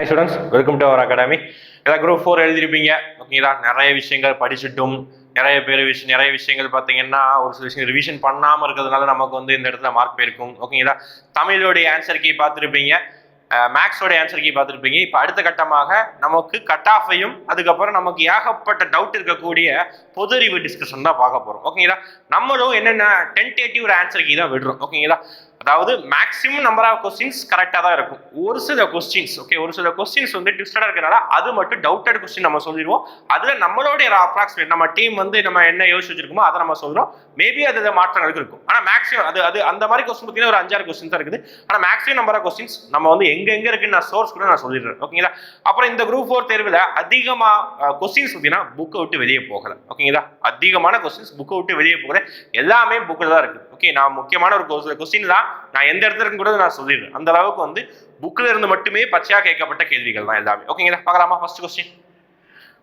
Students, welcome to our academy. ஏதாவது group 4 எழுதிருப்பீங்க. ஓகேங்களா? நிறைய விஷயங்கள் படிச்சுட்டும் நிறைய விஷயங்கள் பார்த்தீங்கன்னா ஒரு சில விஷயம் ரிவிஷன் பண்ணாமல் இருக்கிறதுனால நமக்கு வந்து இந்த இடத்துல மார்க் போயிருக்கும். ஓகேங்களா? தமிழோடைய ஆன்சர் கீ பார்த்துருப்பீங்க, மேக்ஸோட ஆன்சர் கீ பார்த்துருப்பீங்க. இப்போ அடுத்த கட்டமாக நமக்கு கட் ஆஃபையும் அதுக்கப்புறம் நமக்கு ஏகப்பட்ட டவுட் இருக்கக்கூடிய பொது அறிவு டிஸ்கஷன் தான் பார்க்க போகிறோம். ஓகேங்களா? நம்மளும் என்னென்ன டென்டேட்டிவ் ஒரு ஆன்சர் கீ தான் விடுறோம். ஓகேங்களா? அதாவது மேக்ஸிமம் நம்பர் ஆஃப் கொஸ்டின்ஸ் கரெக்டாக தான் இருக்கும். ஒரு சில கொஸ்டின்ஸ் வந்து ட்விஸ்டடாக இருக்கிறனால அது மட்டும் டவுட்டட் கொஸ்டின் நம்ம சொல்லிடுவோம். அதில் நம்மளுடைய அப்ராக்சிமேட் நம்ம டீம் வந்து நம்ம என்ன யோசிச்சு வச்சிருக்கோமோ அதை நம்ம சொல்கிறோம். மேபி அது மாற்றங்களுக்கு இருக்கும். ஆனால் மேக்ஸிமம் அது அந்த மாதிரி கொஸ்டின் பார்த்தீங்கன்னா ஒரு 5-6 கொஸ்டின் தான் இருக்குது. ஆனால் மேக்ஸிமம் நம்பர் ஆஃப் கொஸ்டின்ஸ் நம்ம வந்து எங்க இருக்குன்னு நான் சோர்ஸ் கூட நான் சொல்லிடுறேன். ஓகேங்களா? அப்புறம் இந்த குரூப் 4 தேர்வில் அதிகமாக கொஸ்டின்ஸ் பார்த்தீங்கன்னா புக்கை விட்டு வெளியே போகலை. ஓகேங்களா? அதிகமான கொஸ்டின்ஸ் புக்கை விட்டு வெளியே போகல, எல்லாமே புக்கில் தான் இருக்குது. ஓகே, நான் முக்கியமான ஒரு கொஸ்டின் தான் நான் எந்த இடத்துல இருக்குன்னு கூட நான் சொல்லிடுறேன். அந்த அளவுக்கு வந்து புக்கில் இருந்து மட்டுமே பச்சையாக கேட்கப்பட்ட கேள்விகள் தான் எல்லாமே. ஓகேங்களா? பார்க்கலாமா ஃபர்ஸ்ட் கொஸ்டின்?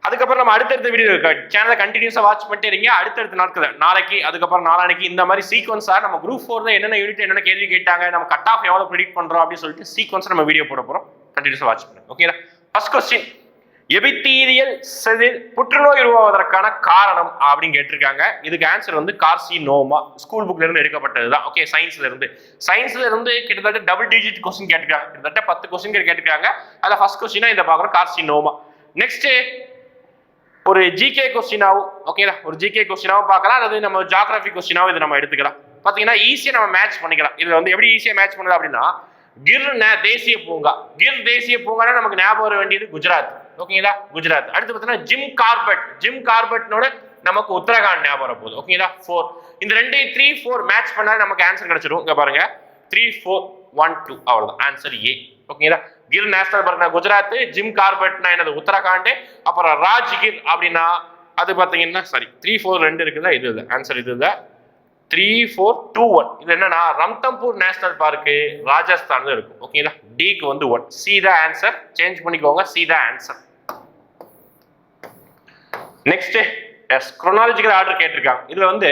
அதுக்கப்புறம் நம்ம அடுத்தடுத்த வீடியோ சேனலை கண்டினியூஸா வாட்ச் பண்ணிட்டே இருங்க. அடுத்தடுத்த நாட்கள் நாளைக்கு அதுக்கப்புறம் நாளானைக்கு இந்த மாதிரி சீக்வன்ஸா நம்ம குரூப் 4 என்னென்ன யூனிட் என்னென்ன கேள்வி கேட்டாங்க, நம்ம கட் ஆஃப் எவ்வளவு ப்ரெடிக்ட் பண்றோம் அப்படின்னு சொல்லிட்டு சீக்வன்ஸா நம்ம வீடியோ போட போறோம். கண்டினியூஸா வாட்ச் பண்ணுங்க. ஓகேங்களா? ஃபர்ஸ்ட் கொஸ்டின், எபித்தீரியல் செல்லில் புற்றுநோய் உருவாவதற்கான காரணம் அப்படின்னு கேட்டிருக்காங்க. இதுக்கு ஆன்சர் வந்து கார்சினோமா. ஸ்கூல் புக்ல இருந்து எடுக்கப்பட்டதுதான். ஓகே, சயின்ஸ்ல இருந்து கிட்டத்தட்ட டபுள் டிஜிட் கொஸ்டின் கேட்டிருக்காங்க. கிட்டத்தட்ட 10 கொஸ்டின் கேட்டிருக்காங்க. அதுல ஃபர்ஸ்ட் கொஸ்டினா இந்த பாக்குறோம், கார்சினோமா. நெக்ஸ்ட் ஒரு ஜிகே கொஸ்டினாவும், ஓகேங்களா, ஒரு ஜிகே கொஸ்டினாவும் பார்க்கலாம், அல்லது நம்ம ஜியோகிராஃபி கொஸ்டினாவும் இதை நம்ம எடுத்துக்கலாம். பார்த்தீங்கன்னா ஈஸியாக நம்ம மேட்ச் பண்ணிக்கலாம். இதில் வந்து எப்படி ஈஸியாக மேட்ச் பண்ணலாம் அப்படின்னா, கிர் தேசிய பூங்கானா நமக்கு ஞாபகம் வர வேண்டியது குஜராத். ஓகேங்களா? குஜராத். அடுத்து பார்த்தீங்கன்னா ஜிம் கார்பெட்னோட நமக்கு உத்தரகாண்ட் ஞாபகம் வர போகுது. ஓகேங்களா? 4 இந்த 2 3 4 மேட்ச் பண்ணால் நமக்கு ஆன்சர் கிடைச்சிடும். இங்க பாருங்க, 3 4 1 2 அவ்வளவுதான் ஆன்சர் ஏ. ஓகேங்களா? கிர் நேஷனல் பார்க்னா குஜராத், ஜிம் கார்பெட்னா என்னது உத்தரகாண்ட், அப்புறம் ராஜ்கிர் அப்படின்னா அது பார்த்தீங்கன்னா சாரி 3 4 2 இருக்குதா, இது இல்லை ஆன்சர், இது இல்லை 3 4 2 1. இது என்னன்னா ரம்தம்பூர் நேஷனல் பார்க்கு ராஜஸ்தான்ல இருக்கும். ஓகேங்களா? டிக்கு வந்து 1. சி த ஆன்சர், சேஞ்ச் பண்ணிக்கோங்க, C the answer. Next is chronological order கேட்டிருக்காங்க. இதுல வந்து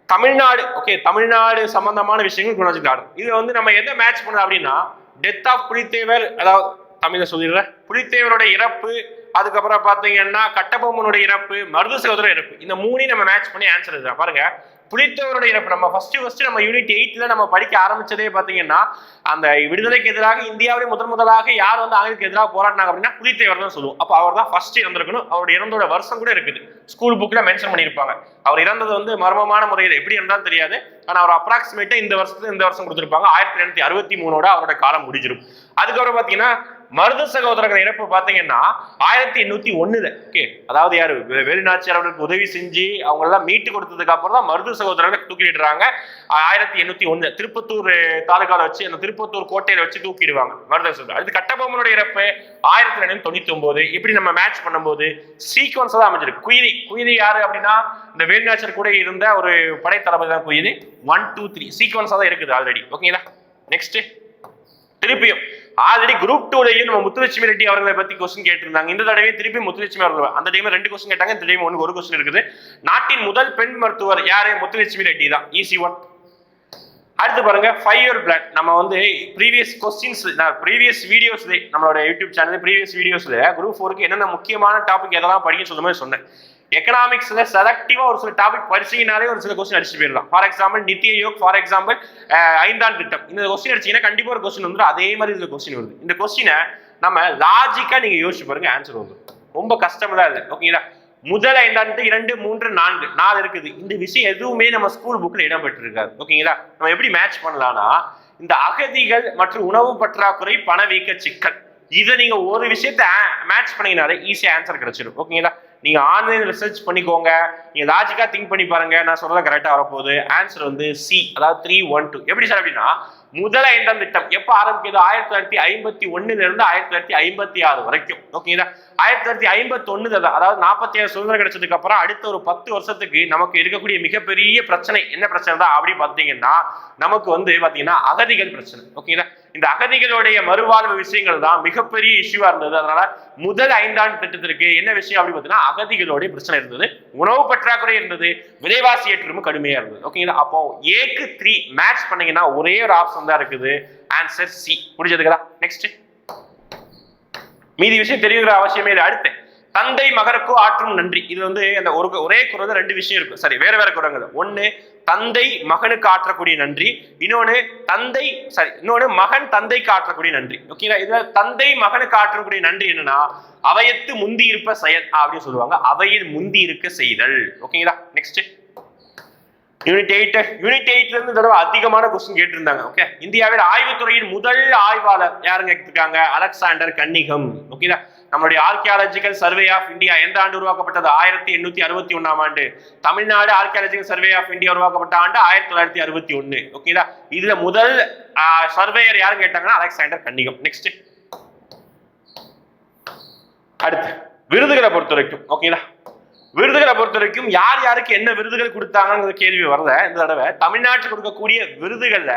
தமிழ்நாடு, ஓகே, தமிழ்நாடு சம்பந்தமான விஷயங்கள் குரோனாலஜிக்கல் ஆர்டர். இது வந்து நம்ம எதை மேட்ச் பண்ணுது அப்படின்னா, டெத் ஆஃப் புலித்தேவர், அதாவது தமிழ சொல்லிடுறேன், புலித்தேவரோட இறப்பு, அதுக்கப்புறம் பாத்தீங்கன்னா கட்டபொம்மனோட இறப்பு, மருது சகோதரர் இறப்பு, இந்த 3 நம்ம மேட்ச் பண்ணி ஆன்சர் எழுதுறோம். பாருங்க, புலித்தேவரோட இறப்பு நம்ம ஃபர்ஸ்ட் நம்ம யூனிட் 8ல நம்ம படிக்க ஆரம்பிச்சதே பாத்தீங்கன்னா, அந்த விடுதலைக்கு எதிராக இந்தியாவிலே முதலாக யார் வந்து ஆங்கிலத்துக்கு எதிராக போராடினாங்க அப்படின்னா புலித்தேவர் தான் சொல்லுவோம். அப்போ அவர் தான் ஃபர்ஸ்ட் இறந்திருக்கணும். அவருடைய இறந்தோட வருஷம் கூட இருக்குது, ஸ்கூல் புக்ல மென்ஷன் பண்ணியிருப்பாங்க. அவர் இறந்தது வந்து மர்மமான முறையில் எப்படி இருந்தாலும் தெரியாது, ஆனா அவர் அப்ராக்சிமேட்டா இந்த வருஷம் கொடுத்திருப்பாங்க. 1963 அவரோட காலம் முடிஞ்சிடும். அதுக்கப்புறம் பாத்தீங்கன்னா மருது சகோதரர்கள் இறப்பு பாத்தீங்கன்னா 1801. ஓகே, அதாவது யாரு, வேலுநாச்சியார் அவர்களுக்கு உதவி செஞ்சு அவங்க எல்லாம் மீட்டு கொடுத்ததுக்கு அப்புறம் தான் மருது சகோதரர்களை தூக்கிடுறாங்க. 1801 திருப்பத்தூர் தாலுகால வச்சு, அந்த திருப்பத்தூர் கோட்டையில வச்சு தூக்கிடுவாங்க மருது சகோதரர். அடுத்து கட்டபொம்மனோட இறப்பு 1999. இப்படி நம்ம மேட்ச் பண்ணும்போது சீக்வன்ஸ் தான் அமைஞ்சிருக்கு. குயிரி யாரு அப்படின்னா இந்த வேலுநாச்சியார் கூட இருந்த ஒரு படை தளபதி தான் குயிரி. 1 2 3 சீக்வன்ஸா தான் இருக்குது ஆல்ரெடி. ஓகேங்களா? நெக்ஸ்ட் திருப்பியும் ஆல்ரெடி குரூப் 2லயும் நம்ம முத்துலட்சுமி ரெட்டி அவர்களை பத்தி கொஸ்டின் கேட்டிருந்தாங்க. இந்த தடவை திருப்பி முத்துலட்சுமி அவர்கள், அந்த டைம் 2 கொஸ்டின் கேட்டாங்க, இந்த டைம் ஒரு கொஸ்டின் இருக்குது. நாட்டின் முதல் பெண் மருத்துவர் யாரு? முத்துலட்சுமி ரெட்டி தான். ஈஸி 1. அடுத்து பாருங்க, 5 இயர் பிளான். நம்ம வந்து ப்ரீவியஸ் கொஸ்டின்ஸ், ப்ரீவியஸ் வீடியோஸ்ல நம்மளோட யூடியூப் சேனல் ப்ரீவியஸ் வீடியோஸ்ல குரூப் 4க்கு என்னென்ன முக்கியமான டாபிக் எதெல்லாம் படிக்க சொல்ல மாதிரி சொன்னேன். எக்கனாமிக்ஸ்ல செலக்டிவா ஒரு சில டாபிக் படிச்சீங்கனாலே ஒரு சில கொஸ்டின் அடிச்சு போயிடலாம். For example NITI Aayog, for example 5ஆம் திட்டம், இந்த கொஸ்டின் அடிச்சீங்கன்னா கண்டிப்பா ஒரு கொஸ்டின் வந்துடும். அதே மாதிரி இதுல கொஸ்டின் வருது. இந்த கொஸ்டினை நம்ம லாஜிக்கா நீங்க யோசிச்சு பாருங்க, ஆன்சர் வந்துடும். ரொம்ப கஷ்டமெல்லாம் இல்லை. ஓகேங்களா? முதல் 5ஆம் திட்டம் 2 3 4 இருக்குது. இந்த விஷயம் எதுவுமே நம்ம ஸ்கூல் புக்ல இடம் பெற்றிருக்காரு. ஓகேங்களா? நம்ம எப்படி மேட்ச் பண்ணலாம்னா, இந்த அகதிகள் மற்றும் உணவு பற்றாக்குறை, பணவீக்க சிக்கல், இதை நீங்க ஒரு விஷயத்த மேட்ச் பண்ணீங்கனாலே ஈஸியா ஆன்சர் கிடைச்சிடும். ஓகேங்களா? நீங்க ஆன்லைன் ரிசர்ச் பண்ணிக்கோங்க, நீங்க லாஜிக்கா திங்க் பண்ணி பாருங்க, நான் சொல்றது கரெக்டா வரப்போகுது. ஆன்சர் வந்து சி, அதாவது 3 1 2. எப்படி சார் அப்படின்னா, முதல் 5ஆம் திட்டம் எப்ப ஆரம்பிக்குது? 1951 இருந்து 1956 வரைக்கும். ஓகேங்களா? 1951, அதாவது 47 சுதந்திரம் கிடைச்சதுக்கு அப்புறம் அடுத்த ஒரு 10 வருஷத்துக்கு நமக்கு இருக்கக்கூடிய மிகப்பெரிய பிரச்சனை என்ன பிரச்சனை தான் அப்படி பாத்தீங்கன்னா, நமக்கு வந்து பாத்தீங்கன்னா அகதிகள் பிரச்சனை. ஓகேங்களா? இந்த அகதிகளுடைய மறுவாழ்வு விஷயங்கள் தான் மிகப்பெரிய இஷ்யூவா இருந்தது. அதனால முதல் 5ஆண்டு திட்டத்திற்கு என்ன விஷயம் அப்படி பார்த்தீங்கன்னா அகதிகளுடைய பிரச்சனை இருந்தது, உணவு பற்றாக்குறை இருந்தது, விலைவாசி ஏற்றமும் கடுமையா இருந்தது. ஓகேங்களா? அப்போ ஏக்கு 3 மேட்ச் பண்ணீங்கன்னா ஒரே ஒரு ஆப்ஷன் தான் இருக்குது, ஆன்சர் சி. முடிஞ்சதுங்களா? நெக்ஸ்ட் மீதி விஷயம் தெரியுங்கிற அவசியமே இல்லை. அடுத்து தந்தை மகனுக்கோ ஆற்றும் நன்றி. இது வந்து அந்த ஒரே குரல் ரெண்டு விஷயம் இருக்கும், சரி வேற வேற குரங்கள். ஒன்னு தந்தை மகனுக்கு ஆற்றக்கூடிய நன்றி, இன்னொன்னு மகன் தந்தைக்கு ஆற்றக்கூடிய நன்றி. ஓகேங்களா? இதுல தந்தை மகனுக்கு ஆற்றக்கூடிய நன்றி என்னன்னா அவையத்து முந்தி இருப்ப செயல் அப்படின்னு சொல்லுவாங்க, அவையில் முந்தி இருக்க செய்தல். ஓகேங்களா? நெக்ஸ்ட் யூனிட் 8ல இருந்து தடவை அதிகமான கொஸ்டின் கேட்டிருந்தாங்க. ஓகே, இந்தியாவில் ஆய்வுத்துறையின் முதல் ஆய்வாளர் யாருங்க கேட்டிருக்காங்க? அலெக்சாண்டர் கன்னிகம். ஓகேங்களா? நம்மளுடைய ஆர்கியாலஜிக்கல் சர்வே ஆஃப் இந்தியா எந்த ஆண்டு உருவாக்கப்பட்டது? 1861ஆம் ஆண்டு. Tamil Nadu archaeological survey of India உருவாக்கப்பட்ட ஆண்டு 1961. ஓகேங்களா? இதுல முதல் சர்வேயர் யாருன்னு கேட்டாங்கன்னா அலெக்சாண்டர் கன்னிகம். நெக்ஸ்ட் அடுத்து விருதுகளை பொறுத்த வரைக்கும், ஓகேங்களா, விருதுகளை பொறுத்த வரைக்கும் யார் யாருக்கு என்ன விருதுகள் கொடுத்தாங்கிற கேள்வி வரத இந்த தடவை தமிழ்நாட்டில் கொடுக்கக்கூடிய விருதுகள்ல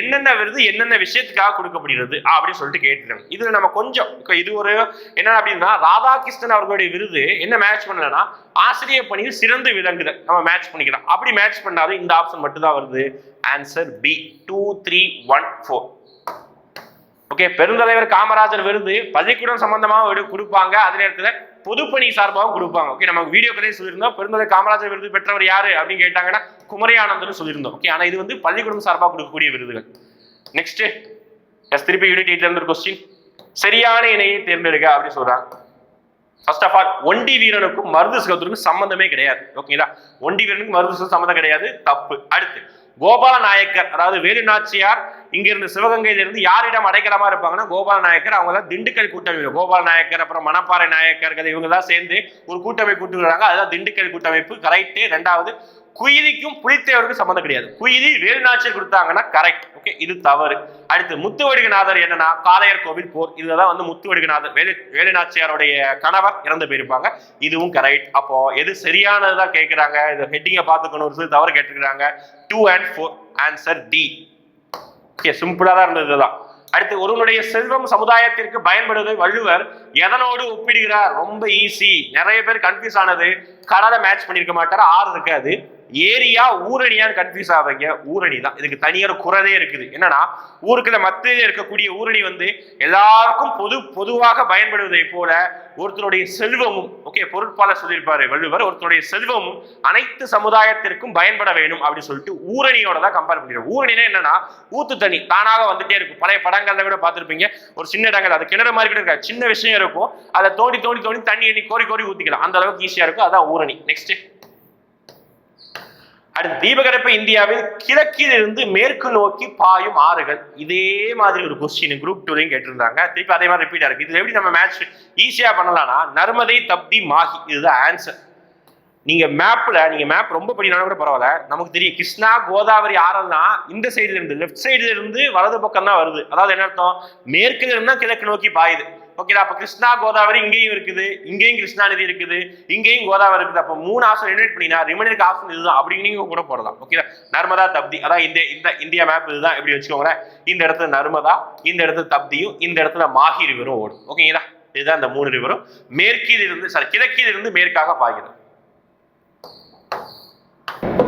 என்னென்ன விருது என்னென்ன விஷயத்துக்காக கொடுக்கப்படுகிறது அப்படின்னு சொல்லிட்டு கேட்டுருக்காங்க. இதுல நம்ம கொஞ்சம் இது ஒரு என்ன அப்படின்னா ராதாகிருஷ்ணன் அவர்களுடைய விருது என்ன மேட்ச் பண்ணலன்னா ஆசிரியர் பணியில் சிறந்து விளங்குதல் நம்ம மேட்ச் பண்ணிக்கலாம். அப்படி மேட்ச் பண்ணாலும் இந்த ஆப்ஷன் மட்டும் தான் வருது. Answer B 2, 3, 1, 4. ஓகே, பெருந்தலைவர் காமராஜர் விருது பள்ளிக்கூடம் சம்பந்தமாக கொடுப்பாங்க, அதே நேரத்தில் பொதுப்பணி சார்பாகவும் கொடுப்பாங்க. ஓகே, நம்ம வீடியோக்களே சொல்லியிருந்தோம் பெருந்தலைவர் காமராஜர் விருது பெற்றவர் யாரு அப்படின்னு கேட்டாங்கன்னா குமரியானந்தன் சொல்லியிருந்தோம். ஓகே, ஆனா இது வந்து பள்ளிக்கூடம் சார்பாக கொடுக்கக்கூடிய விருதுகள். நெக்ஸ்ட் திருப்பி யூனிட் 8ல இருந்து ஒரு கொஸ்டின், சரியான இணையை தேர்ந்தெடுக்க அப்படின்னு சொல்றாங்க. ஃபர்ஸ்ட் ஆஃப் ஆல் ஒண்டி வீரனுக்கும் மருது சகோதரனுக்கும் சம்பந்தமே கிடையாது. ஓகேங்களா? ஒண்டி வீரனுக்கும் மருது சம்பந்தம் கிடையாது, தப்பு. அடுத்து கோபால நாயக்கர் அதாவது வேலு நாச்சியார் இங்கிருந்து சிவகங்கையில இருந்து யாரிடம் அடைக்கலமா இருப்பாங்கன்னா கோபால நாயக்கர். அவங்க திண்டுக்கல் கூட்டமைப்பு, கோபால நாயக்கர் அப்புறம் மணப்பாறை நாயக்கர்கள் இவங்க தான் சேர்ந்து ஒரு கூட்டமைப்பு கூட்டுறாங்க, அதுதான் திண்டுக்கல் கூட்டமைப்பு. கரெக்ட். ரெண்டாவது குயிலிக்கும் புலித்தேவருக்கும் சம்பந்தம் கிடையாது, குயிலி வேலு நாச்சியார் கொடுத்தாங்கன்னா கரெக்ட். ஓகே, இது தவறு. அடுத்து முத்துவடுகநாதர் என்னன்னா காளையர் கோவில் போர், இதுதான் வந்து முத்துவடுகநாதர் வேலு நாச்சியாருடைய கணவர் இறந்து போயிருப்பாங்க, இதுவும் கரெக்ட். அப்போ எது சரியானதுதான் கேட்கிறாங்க, இது ஹெட்டிங்கை பார்த்துக்கணும், ஒரு தவறு கேட்டிருக்கிறாங்க. 2 and 4 ஆன்சர் டி. ஓகே, சிம்பிளா தான் இருந்ததுதான். அடுத்து ஒருவனுடைய செல்வம் சமுதாயத்திற்கு பயன்படுவதை வள்ளுவர் எதனோடு ஒப்பிடுகிறார்? ரொம்ப ஈஸி, நிறைய பேர் கன்ஃபியூஸ் ஆனது கடலை மேட்ச் பண்ணிருக்க மாட்டாரு, ஆறு இருக்காது, ஏரியா ஊரணியான்னு கன்ஃபியூஸ் ஆவீங்க. ஊரணி தான், இதுக்கு தனியார் குறதே இருக்குது. என்னன்னா ஊருக்குள்ள மத்தியில் இருக்கக்கூடிய ஊரணி வந்து எல்லாருக்கும் பொதுவாக பயன்படுவதை போல ஒருத்தருடைய செல்வமும், ஓகே பொருட்பாளர் சொல்லியிருப்பாரு வள்ளுவர், ஒருத்தருடைய செல்வமும் அனைத்து சமுதாயத்திற்கும் பயன்பட வேண்டும் அப்படின்னு சொல்லிட்டு ஊரணியோட தான் கம்பேர் பண்ணிடுறோம். ஊரணினா என்னன்னா ஊத்து தண்ணி தானாக வந்துட்டே இருக்கும். பழைய படங்கள்ல கூட பார்த்துருப்பீங்க, ஒரு சின்ன இடங்கள் அது கிணறு மாதிரி கூட இருக்காது, சின்ன விஷயம் இருக்கும், அதை தோண்டி தோண்டி தோண்டி தண்ணி எண்ணி கோரி ஊத்திக்கலாம், அந்த அளவுக்கு ஈஸியா இருக்கும், அதான் ஊரணி. நெக்ஸ்ட் அடுத்து தீபகற்ப இந்தியாவில் கிழக்கில் இருந்து மேற்கு நோக்கி பாயும் ஆறுகள். இதே மாதிரி ஒரு கொஸ்டின் குரூப் 2லயும் கேட்டிருந்தாங்க, திருப்பி அதே மாதிரி ரிப்பீட் இருக்கு. இது எப்படி நம்ம மேட்ச் ஈஸியா பண்ணலாம்னா நர்மதை, தப்தி, மாஹி, இதுதான் ஆன்சர். நீங்க மேப் ரொம்ப படினாலும் கூட பரவாயில்ல, நமக்கு தெரியும் கிருஷ்ணா கோதாவரி ஆறெல்லாம் இந்த சைடுல இருந்து லெஃப்ட் சைடுல இருந்து வலது பக்கம் தான் வருது. அதாவது என்ன அர்த்தம், மேற்குல இருந்தா கிழக்கு நோக்கி பாயுது. ஓகேடா, அப்ப கிருஷ்ணா கோதாவரி இங்கேயும் இருக்குது, இங்கேயும் கிருஷ்ணா நதி இருக்குது, இங்கேயும் கோதாவரி இருக்குது. அப்ப 3 ஆப்ஷன் எலிமினேட் பண்ணினா ரிமைனிங் ஆப்ஷன் இதுதான், அப்படி நீங்க கூட போடலாம். ஓகேடா, நர்மதா தப்தி, அதான் இந்த இந்தியா மேப் இதுதான். எப்படி வச்சுக்கோங்களேன், இந்த இடத்துல நர்மதா, இந்த இடத்துல தப்தியும், இந்த இடத்துல மாஹி ரிவரும் ஓடும். ஓகேங்களா, இதுதான் இந்த 3 ரிவரும் கிழக்கில் இருந்து மேற்காக பாய்கிறது.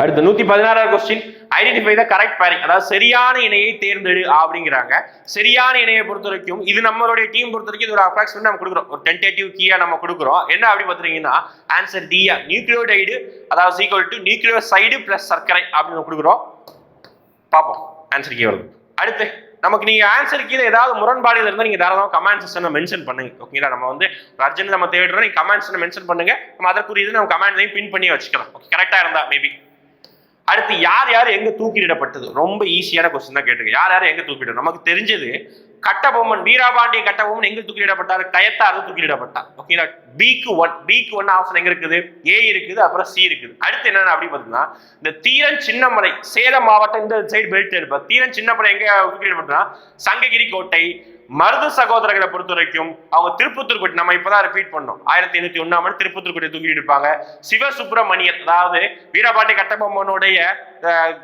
அடுத்து 116வது question, identify the correct pairing, அதாவது சரியான இணையை தேர்ந்தெடு அப்படிங்கிறாங்க. சரியான இணையை பொறுத்த வரைக்கும் இது நம்மளுடைய டீம் பொறுத்த வரைக்கும் இது ஒரு அப்ராக்சிமேட் நம்ம கொடுக்குறோம், ஒரு டென்டேட்டிவ் கீயா நம்ம கொடுக்குறோம். என்ன அப்படி பார்த்துட்டீங்கன்னா ஆன்சர் டியா, நியூக்ளியோடைடு அதாவது ஈக்குவல் டு நியூக்ளியோசைடு பிளஸ் சர்க்கரை அப்படின்னு கொடுக்குறோம். பார்ப்போம் ஆன்சர் கீ வருது. அடுத்து நமக்கு நீங்க ஆன்சர் கீழே ஏதாவது முரண்பாடுகள் இருந்தால் நீங்க தாராளமாக கமெண்ட் செக்ஷன்ல மென்ஷன் பண்ணுங்க. ஓகேங்களா, நம்ம வந்து அர்ஜென்ட் நம்ம தேடுறோம், நீங்க கமெண்ட் செக்ஷன்ல மென்ஷன் பண்ணுங்க, நம்ம அதற்குரியது நம்ம கமெண்ட்லையும் பின் பண்ணி வச்சுக்கலாம். ஓகே, கரெக்டா இருந்தா மேபி. அடுத்து யார் எங்க தூக்கிலிடப்பட்டது? ரொம்ப ஈஸியான கொஸ்டின் தான் கேட்டுங்க. யார் எங்க தூக்கிலிட, நமக்கு தெரிஞ்சது கட்டபொம்மன், வீராபாண்டிய கட்டபொம்மன் எங்க தூக்கிலிடப்பட்டார்? கயத்தாறு தூக்கிலிடப்பட்டார். ஓகேங்களா, பிக்கு 1 ஆப்ஷன் எங்க இருக்குது? ஏ இருக்குது, அப்புறம் சி இருக்குது. அடுத்து என்னன்னு அப்படி பார்த்தீங்கன்னா இந்த தீரன் சின்னமலை, சேலம் மாவட்டம் இந்த சைடு பெல்ட் இருப்பா. தீரன் சின்னமலை எங்க தூக்கிலிடப்பட்டா? சங்ககிரி கோட்டை. மருது சகோதரர்களை பொறுத்த வரைக்கும் அவங்க திருப்பத்தூர் கோட்டை, நம்ம இப்பதான் ரிப்பீட் பண்ணோம், 1801ஆம் ஆண்டு திருப்பத்தூர் கோட்டை தூக்கிட்டு இருப்பாங்க. சிவசுப்பிரமணியன் அதாவது வீரபாண்டிய கட்டபொம்மனுடைய